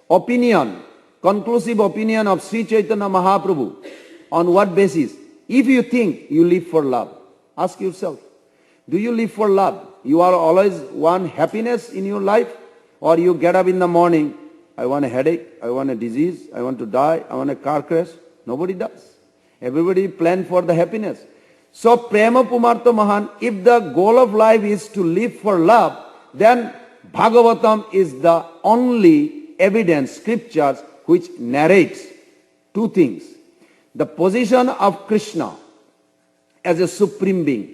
Speaker 1: opinion, conclusive opinion of Sri Chaitanya Mahaprabhu. On what basis? If you think you live for love, ask yourself, do you live for love? You are always want happiness in your life, or you get up in the morning, I want a headache, I want a disease, I want to die, I want a car crash. Nobody does. Everybody plan for the happiness. So Prema Pumartha Mahan, if the goal of life is to live for love, then Bhagavatam is the only evidence, scriptures, which narrates two things. The position of Krishna as a supreme being.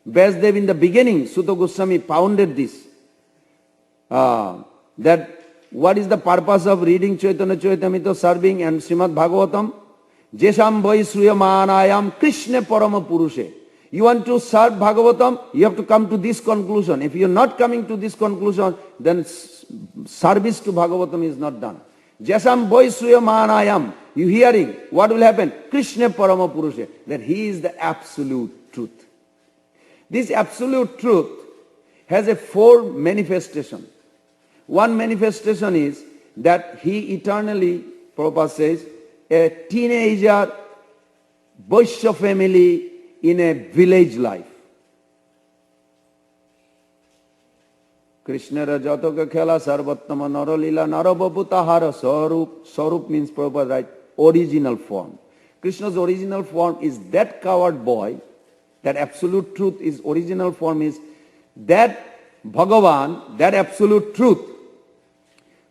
Speaker 1: Vasudev in the beginning, Sutta Goswami pounded this. That what is the purpose of reading Chaitanya Charitamrita, serving and Srimad Bhagavatam? Jesham vai sriyamanayam Krishna parama purushe. You want to serve Bhagavatam, you have to come to this conclusion. If you are not coming to this conclusion, then service to Bhagavatam is not done. Jesham vai sriyamanayam. You hearing, what will happen? Krishna parama purushe. That he is the absolute truth. This absolute truth has a four manifestation. One manifestation is that he eternally, Prabhupada says, a teenager, Vaishya family in a village life. Krishna Rajatoka Khela Sarvattama Naralila Narababhutahara Sarup. Sarup means, Prabhupada, right? Original form. Krishna's original form is that coward boy. That absolute truth is original form is that Bhagavan, that absolute truth,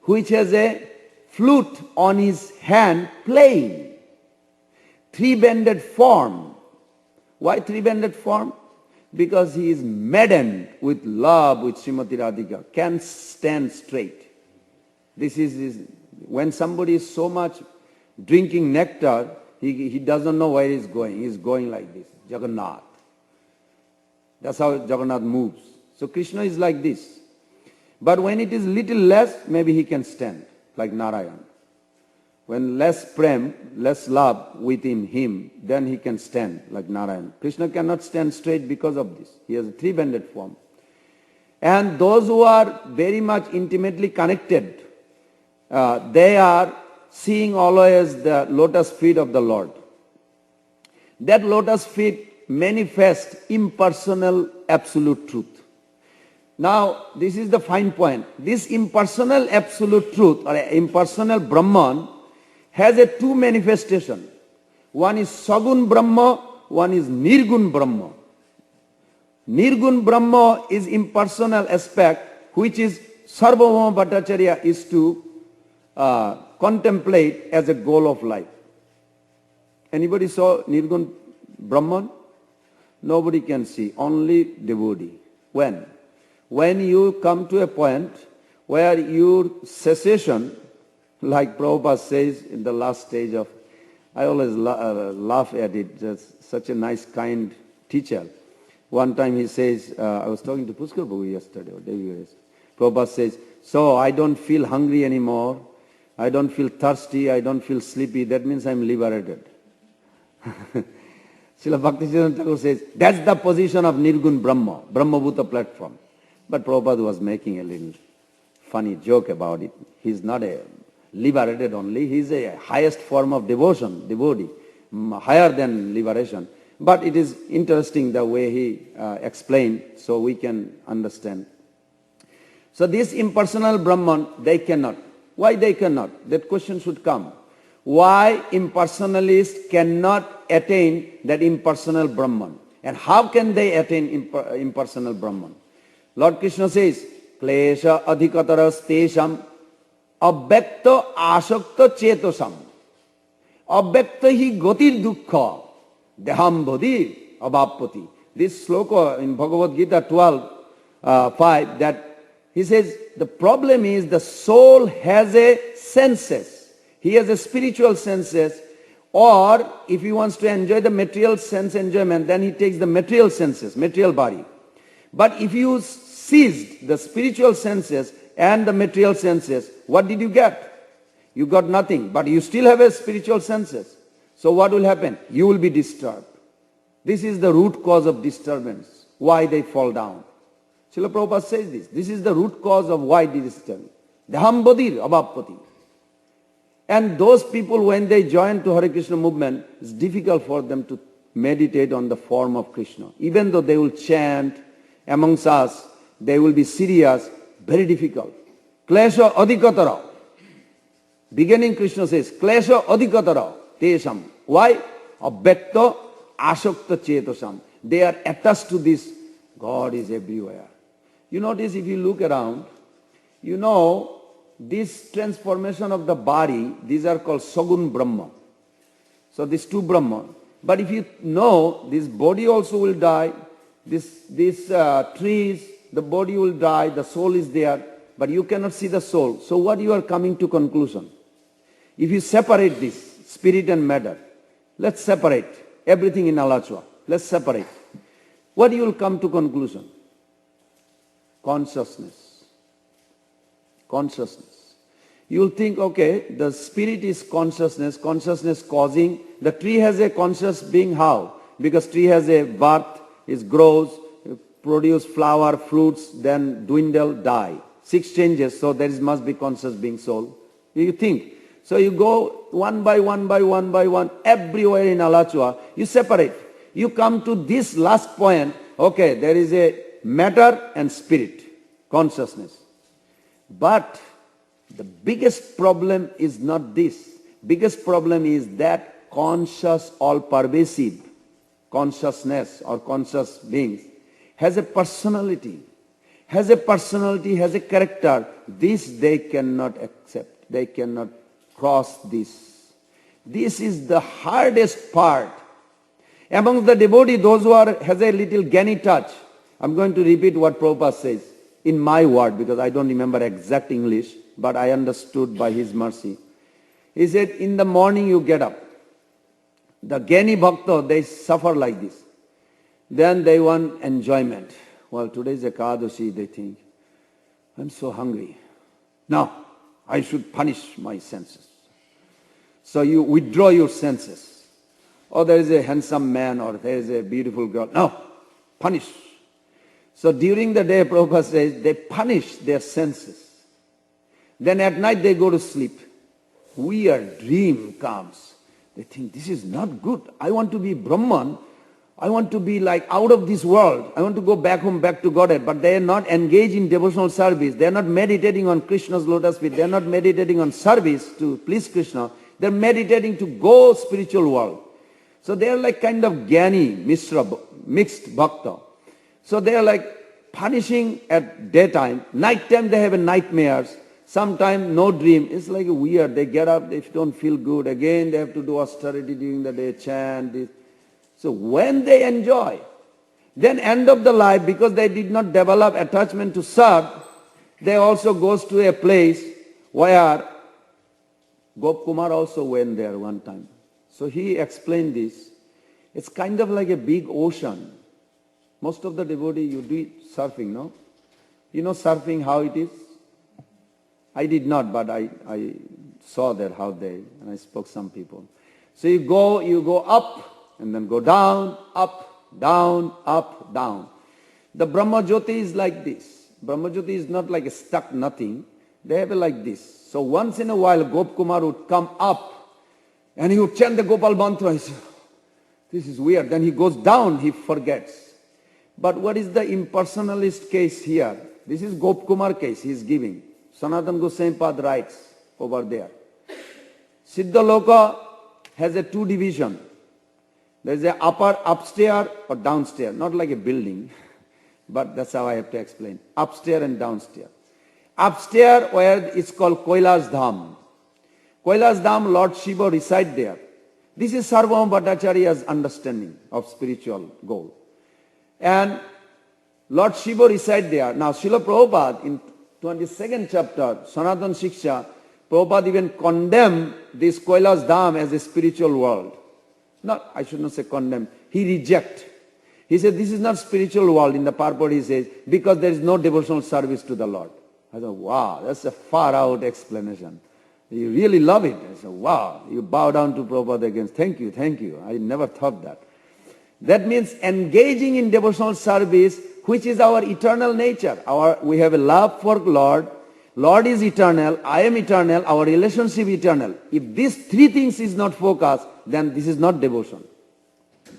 Speaker 1: which has a flute on his hand playing. Three-banded form. Why three-banded form? Because he is maddened with love with Srimati Radhika, can't stand straight. This is when somebody is so much drinking nectar, he doesn't know where he's going. He's going like this, Jagannath. That's how Jagannath moves. So Krishna is like this. But when it is little less, maybe he can stand, like Narayan. When less prem, less love within him, then he can stand, like Narayan. Krishna cannot stand straight because of this. He has a three-banded form. And those who are very much intimately connected, they are seeing always the lotus feet of the Lord. That lotus feet manifest impersonal absolute truth. Now, this is the fine point. This impersonal absolute truth or impersonal Brahman has a two manifestation. One is Sagun Brahma, one is Nirgun Brahma. Nirgun Brahma is impersonal aspect, which is Sarvabhauma Bhattacharya is to contemplate as a goal of life. Anybody saw Nirgun Brahman? Nobody can see, only devotee. When? When you come to a point where your cessation, like Prabhupada says in the last stage of, I always laugh at it, just such a nice, kind teacher. One time he says, I was talking to Puskar Prabhu yesterday, or day before yesterday. Prabhupada says, so I don't feel hungry anymore, I don't feel thirsty, I don't feel sleepy, that means I'm liberated. Srila Bhaktisiddhanta Thakur says, that's the position of Nirgun Brahma, Brahmabhuta platform. But Prabhupada was making a little funny joke about it. He's not a liberated only, he's a highest form of devotion, devotee, higher than liberation. But it is interesting the way he explained, so we can understand. So this impersonal Brahman, they cannot. Why they cannot? That question should come. Why impersonalists cannot attain that impersonal Brahman? And how can they attain impersonal Brahman? Lord Krishna says, Klesha adhikataras tesham avyakta asakta chetosam avyakta hi gatir dukkha deham bodhi abhapati this sloka in Bhagavad Gita 12:5, that he says the problem is the soul has a senses. He has a spiritual senses, or if he wants to enjoy the material sense enjoyment, then he takes the material senses, material body. But if you seized the spiritual senses and the material senses, what did you get? You got nothing, but you still have a spiritual senses. So what will happen? You will be disturbed. This is the root cause of disturbance, why they fall down. Srila Prabhupada says this. This is the root cause of why they disturb. Dahambadir abhapati. And those people, when they join to Hare Krishna movement, it's difficult for them to meditate on the form of Krishna. Even though they will chant amongst us, they will be serious, very difficult. Klesha adhikatara. Beginning Krishna says, Klesha adhikatara tesam. Why? Abhyakta asakta chetasam. They are attached to this. God is everywhere. You notice if you look around, you know, this transformation of the body, these are called Sagun Brahma. So these two Brahma. But if you know, this body also will die, these trees, the body will die, the soul is there, but you cannot see the soul. So what you are coming to conclusion? If you separate this, spirit and matter, let's separate everything in Alachua. Let's separate. What you will come to conclusion? Consciousness. Consciousness. You will think, okay, the spirit is consciousness, consciousness causing. The tree has a conscious being. How? Because tree has a birth, it grows, produce flower, fruits, then dwindle, die. 6 changes, so there must be conscious being soul. You think. So you go one by one, everywhere in Alachua, you separate. You come to this last point, okay, there is a matter and spirit, consciousness. But the biggest problem is not this. Biggest problem is that conscious, all-pervasive consciousness or conscious beings has a personality, has a character. This they cannot accept. They cannot cross this. This is the hardest part. Among the devotee, those who has a little Gyani touch, I'm going to repeat what Prabhupada says in my word because I don't remember exact English, but I understood by his mercy. He said, in the morning you get up. The Gyani Bhakta, they suffer like this. Then they want enjoyment. Well, today is Ekadashi, they think, I'm so hungry. Now, I should punish my senses. So you withdraw your senses. Or there is a handsome man or there is a beautiful girl. No, punish. So during the day, Prabhupada says, they punish their senses. Then at night they go to sleep. Weird dream comes. They think, this is not good. I want to be Brahman. I want to be like out of this world. I want to go back home, back to Godhead. But they are not engaged in devotional service. They are not meditating on Krishna's lotus feet. They are not meditating on service to please Krishna. They are meditating to go spiritual world. So they are like kind of Gyani, mixed bhakta. So they are like punishing at daytime. Nighttime they have nightmares. Sometimes no dream. It's like weird. They get up, they don't feel good. Again they have to do austerity during the day, chant. This. So when they enjoy, then end of the life, because they did not develop attachment to serve, they also goes to a place where Gop Kumar also went there one time. So he explained this. It's kind of like a big ocean. Most of the devotee, you do surfing, no? You know surfing, how it is? I did not, but I saw that how they, and I spoke to some people. So you go up, and then go down, up, down, up, down. The Brahma Jyoti is like this. Brahma Jyoti is not like a stuck nothing. They have it like this. So once in a while, Gop Kumar would come up, and he would chant the Gopal mantra. He said, this is weird. Then he goes down, he forgets. But what is the impersonalist case here? This is Gop Kumar case he is giving. Sanatana Goswami Pad writes over there. Siddhaloka has a 2 division. There is a upstairs or downstairs, not like a building, but that's how I have to explain. Upstairs and downstairs. Upstairs where it's called Kailash Dham. Kailash Dham, Lord Shiva reside there. This is Sarvabhauma Bhattacharya's understanding of spiritual goal. And Lord Shiva resides there. Now Srila Prabhupada in 22nd chapter, Sanatana Shiksha, Prabhupada even condemned this Kailash Dham as a spiritual world. Not, I should not say condemn, he reject. He said this is not spiritual world. In the purport he says, because there is no devotional service to the Lord. I thought, wow, that's a far out explanation. You really love it. I said, wow, you bow down to Prabhupada against. Thank you, thank you. I never thought that. That means engaging in devotional service, which is our eternal nature. We have a love for Lord. Lord is eternal. I am eternal. Our relationship eternal. If these three things is not focused, then this is not devotion.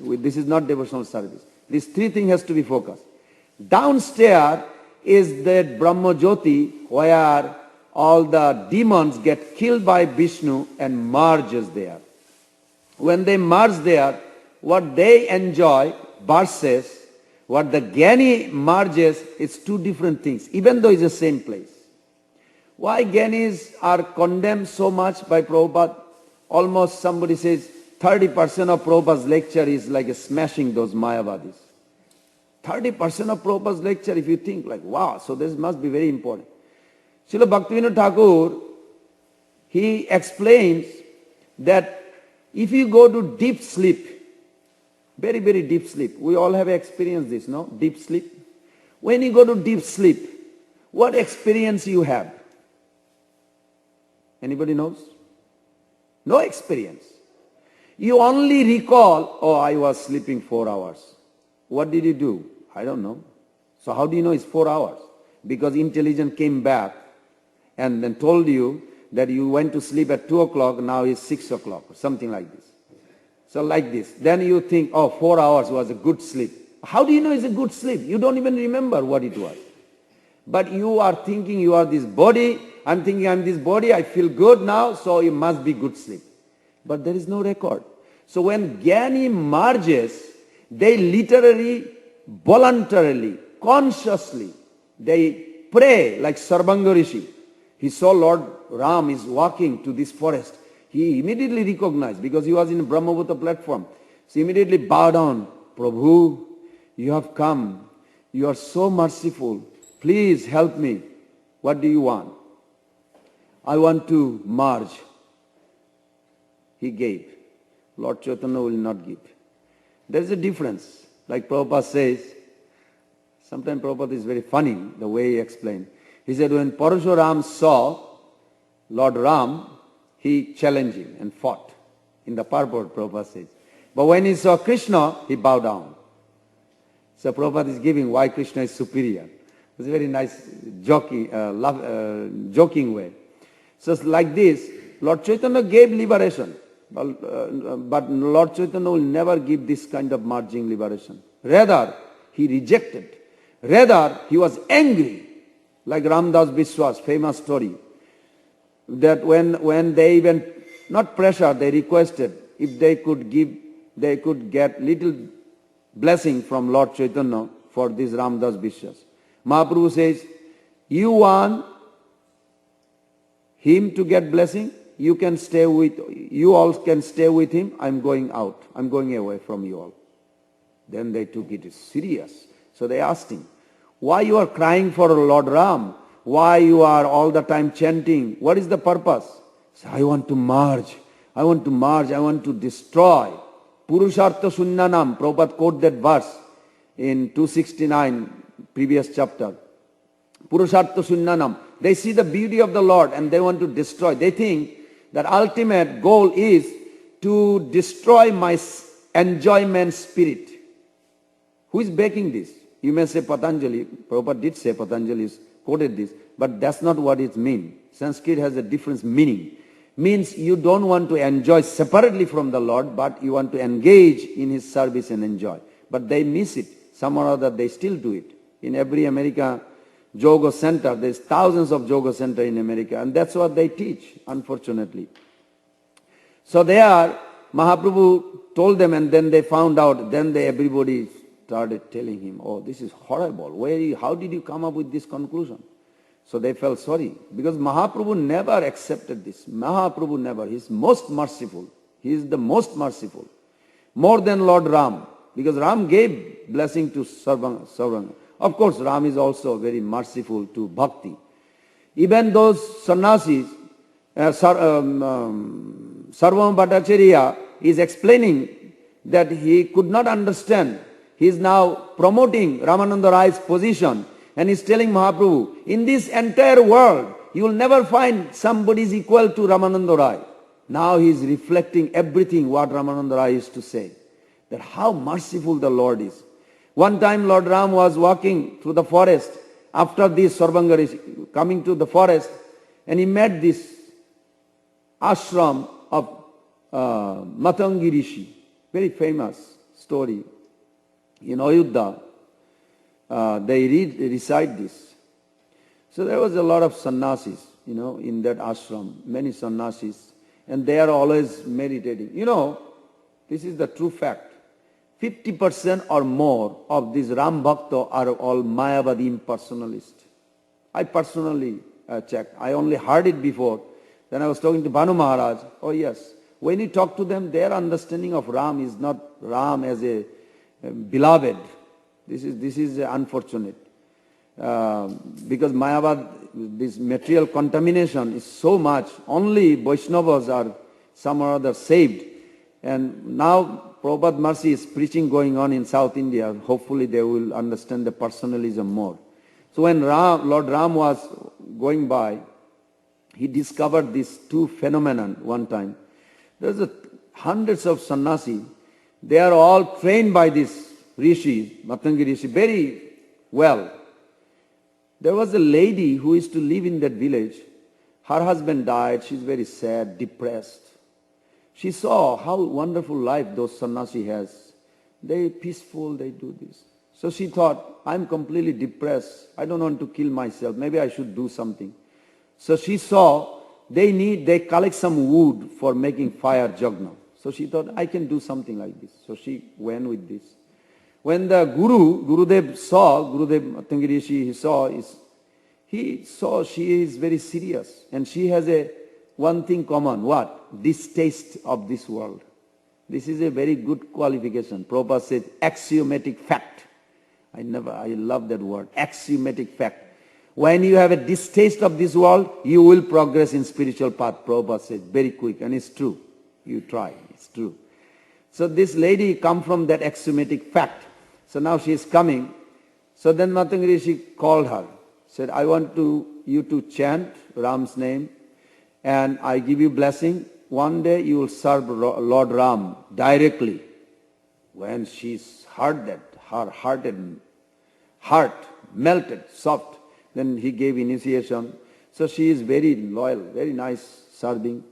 Speaker 1: This is not devotional service. These three things has to be focused. Downstairs is that Brahma Jyoti where all the demons get killed by Vishnu and merges there. When they merge there, what they enjoy versus what the Jnani merges is two different things, even though it's the same place. Why Jnanis are condemned so much by Prabhupada? Almost somebody says 30% of Prabhupada's lecture is like smashing those Mayavadis. 30% of Prabhupada's lecture, if you think like, wow, so this must be very important. Srila Bhaktivinoda Thakur, he explains that if you go to deep sleep, very, very deep sleep, we all have experienced this, no? Deep sleep. When you go to deep sleep, what experience you have? Anybody knows? No experience. You only recall, oh, I was sleeping 4 hours. What did you do? I don't know. So how do you know it's 4 hours? Because intelligence came back and then told you that you went to sleep at 2 o'clock, now it's 6 o'clock, or something like this. So like this. Then you think, oh, 4 hours was a good sleep. How do you know it's a good sleep? You don't even remember what it was. But you are thinking you are this body. I'm thinking I'm this body. I feel good now, so it must be good sleep. But there is no record. So when Jnani merges, they literally, voluntarily, consciously, they pray like Sarvanga Rishi. He saw Lord Ram is walking to this forest. He immediately recognized because he was in a Brahmavata platform. So he immediately bowed down. Prabhu, you have come. You are so merciful. Please help me. What do you want? I want to merge. He gave. Lord Chaitanya will not give. There is a difference. Like Prabhupada says, sometimes Prabhupada is very funny the way he explained. He said when Parashuram saw Lord Ram, he challenged him and fought. In the purport, Prabhupada says. But when he saw Krishna, he bowed down. So Prabhupada is giving why Krishna is superior. It's a very nice joking way. So like this, Lord Chaitanya gave liberation. But Lord Chaitanya will never give this kind of merging liberation. Rather, he rejected. Rather, he was angry. Like Ramdas Biswas, famous story. That when they even, not pressure, they requested if they could get little blessing from Lord Chaitanya for this Ramdas Biswas. Mahaprabhu says, you want him to get blessing? You all can stay with him. I'm going out. I'm going away from you all. Then they took it serious. So they asked him, why you are crying for Lord Ram? Why you are all the time chanting? What is the purpose? So, I want to merge. I want to merge. I want to destroy. Purushartha Sunnanam. Prabhupada quote that verse in 269, previous chapter. Purushartha Sunnanam. They see the beauty of the Lord and they want to destroy. They think that ultimate goal is to destroy my enjoyment spirit. Who is backing this? You may say Patanjali. Prabhupada did say Patanjali quoted this, but that's not what it means. Sanskrit has a different meaning. Means you don't want to enjoy separately from the Lord, but you want to engage in His service and enjoy. But they miss it. Somehow or other they still do it. In every America yoga center, there's thousands of yoga centers in America, and that's what they teach, unfortunately. So there, Mahaprabhu told them, and then they found out, then everybody started telling him, oh, this is horrible. How did you come up with this conclusion? So they felt sorry, because Mahaprabhu never accepted this. Mahaprabhu never. He's most merciful. He is the most merciful. More than Lord Ram. because Ram gave blessing to Sarvanga. Of course, Ram is also very merciful to bhakti. Even those sannyasis, Sarvama Bhattacharya is explaining that he could not understand. He is now promoting Ramananda Rai's position and he is telling Mahaprabhu, in this entire world, you will never find somebody is equal to Ramananda Rai. Now he is reflecting everything what Ramananda Rai used to say, that how merciful the Lord is. One time Lord Ram was walking through the forest after this Sarvanga Rishi, coming to the forest, and he met this ashram of Matangi Rishi, very famous story. In Ayodhya, they recite this. So there was a lot of sannyasis, in that ashram, many sannyasis, and they are always meditating. This is the true fact. 50% or more of these Ram Bhakta are all Mayavadi impersonalists. I personally checked. I only heard it before. Then I was talking to Bhanu Maharaj. Oh yes, when you talk to them, their understanding of Ram is not Ram as a beloved. This is unfortunate. Because Mayavad, this material contamination is so much. Only Vaishnavas are some or other saved. And now Prabhupada Mercy is preaching going on in South India. Hopefully they will understand the personalism more. So when Lord Ram was going by, he discovered these two phenomenon one time. There's hundreds of sannyasi. They are all trained by this Rishi, Matangi Rishi, very well. There was a lady who used to live in that village. Her husband died. She's very sad, depressed. She saw how wonderful life those sannyasi has. They peaceful, they do this. So she thought, I'm completely depressed. I don't want to kill myself. Maybe I should do something. So she saw they collect some wood for making fire jagna. So she thought, I can do something like this. So she went with this. When the Gurudev Matangi Rishi, he saw she is very serious and she has one thing common. What? Distaste of this world. This is a very good qualification. Prabhupada said axiomatic fact. I love that word, axiomatic fact. When you have a distaste of this world, you will progress in spiritual path. Prabhupada said very quick, and it's true. You try, it's true. So this lady come from that axiomatic fact. So now she is coming. So then Matangi Rishi called her, said, I want you to chant Ram's name, and I give you blessing. One day you will serve Lord Ram directly. When she heard that, her heart melted, soft. Then he gave initiation. So she is very loyal, very nice serving.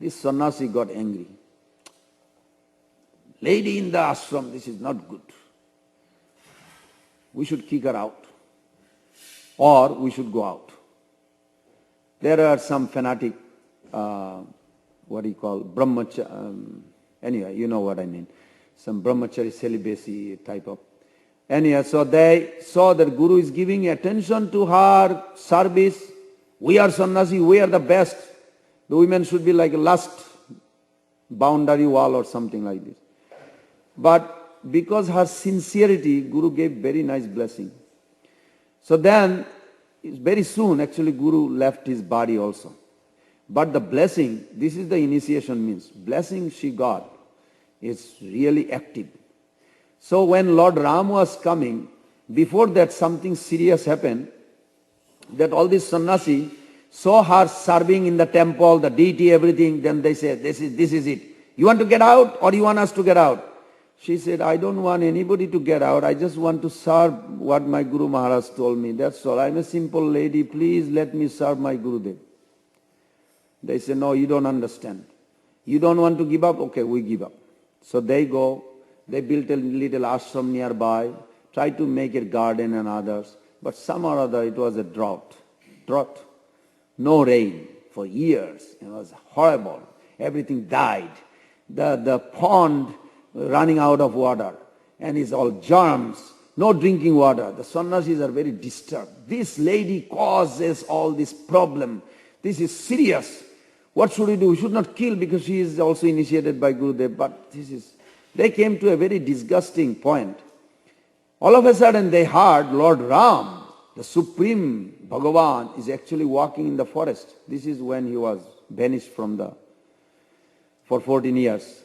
Speaker 1: This sannyasi got angry. Lady in the ashram, this is not good. We should kick her out. Or we should go out. There are some fanatic, brahmachari, anyway, you know what I mean. Some brahmachari celibacy type of. Anyhow, so they saw that Guru is giving attention to her service. We are sannyasi, we are the best. The women should be like a last boundary wall or something like this. But because her sincerity, Guru gave very nice blessing. So then, very soon, actually, Guru left his body also. But the blessing, this is the initiation means. Blessing she got is really active. So when Lord Ram was coming, before that something serious happened, that all these sannyasi saw her serving in the temple, the deity, everything, then they said, this is it. You want to get out or you want us to get out? She said, I don't want anybody to get out. I just want to serve what my Guru Maharaj told me. That's all. I'm a simple lady. Please let me serve my Gurudev. They said, no, you don't understand. You don't want to give up? Okay, we give up. So they go. They built a little ashram nearby, tried to make a garden and others. But some or other it was a drought. No rain for years. It was horrible. Everything died. The pond running out of water, and it's all germs, no drinking water. The sannyasis are very disturbed. This lady causes all this problem. This is serious. What should we do? We should not kill because she is also initiated by Gurudev, but this is They came to a very disgusting point. All of a sudden they heard Lord Ram, the Supreme Bhagavan, is actually walking in the forest. This is when he was banished for 14 years.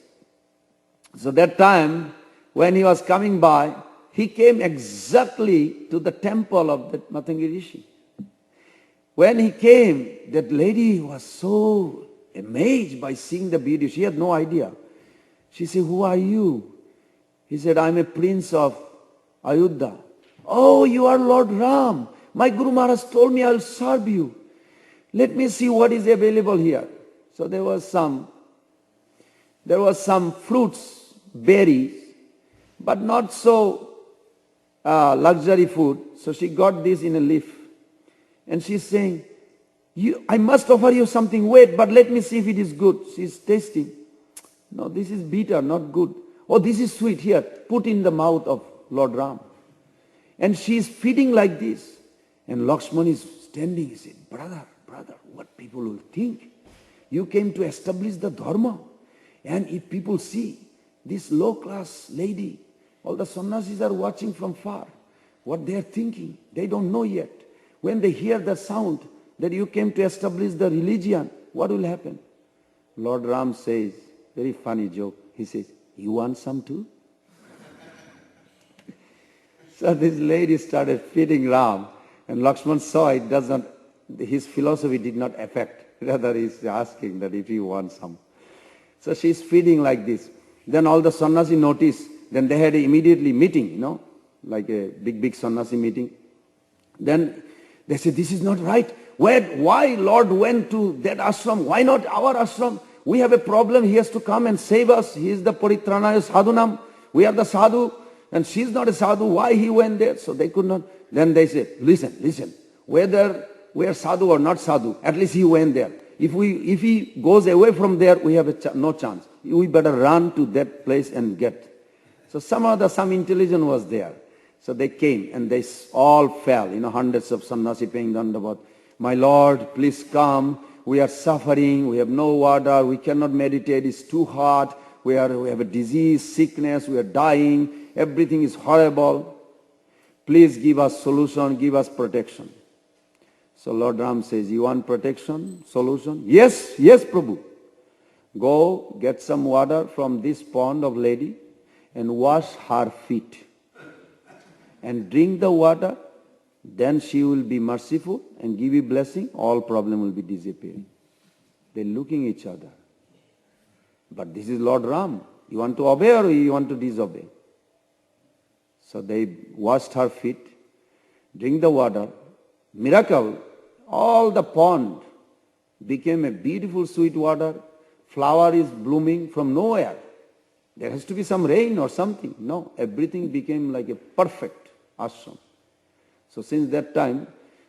Speaker 1: So that time, when he was coming by, he came exactly to the temple of that Matangi Rishi. When he came, that lady was so amazed by seeing the beauty. She had no idea. She said, "Who are you?" He said, "I'm a prince of Ayodhya." "Oh, you are Lord Ram. My Guru Maharaj told me I'll serve you. Let me see what is available here." So there was some fruits, berries, but not so luxury food. So she got this in a leaf. And she's saying, I must offer you something. Wait, but let me see if it is good. She's tasting. "No, this is bitter, not good." "Oh, this is sweet. Here, put in the mouth of Lord Ram." And she's feeding like this. And Lakshman is standing. He said, brother, what people will think? You came to establish the dharma. And if people see this low-class lady, all the sannyasis are watching from far. What they are thinking, they don't know yet. When they hear the sound that you came to establish the religion, what will happen? Lord Ram says, very funny joke, he says, "You want some too?" So this lady started feeding Ram, and Lakshman saw his philosophy did not affect. Rather, he's asking that if you want some. So she's feeding like this. Then all the sannyasi noticed. Then they had immediately meeting, like a big sannyasi meeting. Then they said, "This is not right. Why Lord went to that ashram? Why not our ashram? We have a problem. He has to come and save us. He is the paritranaya sadhunam. We are the sadhu. And she's not a sadhu. Why he went there?" So they could not. Then they said, listen. Whether we are sadhu or not sadhu, at least he went there. If he goes away from there, we have no chance. We better run to that place and get. So some intelligence was there. So they came and they all fell. Hundreds of sannyasi paying dandavat. "My Lord, please come. We are suffering. We have no water. We cannot meditate. It's too hot. We have a disease, sickness. We are dying. Everything is horrible. Please give us solution. Give us protection." So Lord Ram says, "You want protection, solution?" Yes, Prabhu. "Go get some water from this pond of lady and wash her feet. And drink the water. Then she will be merciful and give you blessing. All problem will be disappearing." They're looking at each other. But this is Lord Ram. You want to obey or you want to disobey? So they washed her feet, drink the water. Miracle, all the pond became a beautiful sweet water. Flower is blooming from nowhere. There has to be some rain or something. No, everything became like a perfect ashram. So since that time,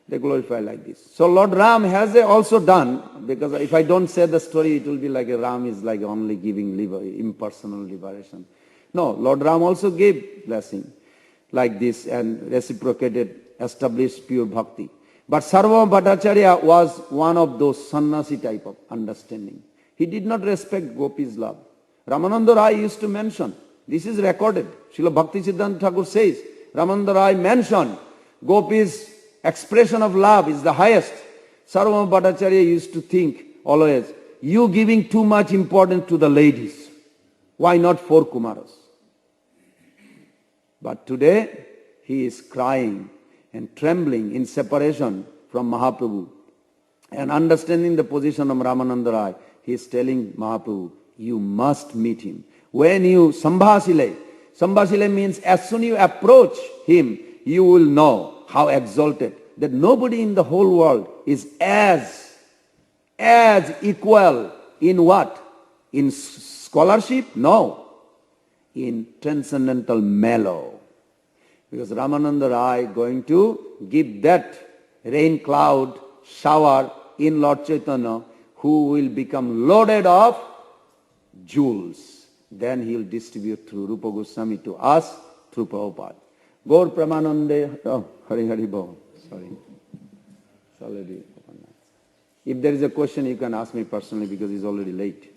Speaker 1: they glorify like this. So Lord Ram has also done, because if I don't say the story, it will be like a Ram is like only giving impersonal liberation. No, Lord Ram also gave blessing like this and reciprocated, established pure bhakti. But Sarva Bhattacharya was one of those sannyasi type of understanding. He did not respect Gopi's love. Ramananda Rai used to mention, this is recorded, Srila Bhakti Siddhanta Thakur says, Ramananda Rai mentioned, Gopi's expression of love is the highest. Sarva Bhattacharya used to think always, you giving too much importance to the ladies. Why not 4 Kumaras? But today, he is crying and trembling in separation from Mahaprabhu. And understanding the position of Ramananda Rai, he is telling Mahaprabhu, you must meet him. When you Sambhasile means as soon you approach him, you will know how exalted, that nobody in the whole world is as equal in what? In scholarship? No. In transcendental mellow. Because Ramananda Rai going to give that rain cloud shower in Lord Chaitanya, who will become loaded of jewels. Then he will distribute through Rupa Goswami to us through Prabhupada. Gaur Pramanande, Hari Hari Bho. Sorry. It's already open. If there is a question, you can ask me personally because it's already late.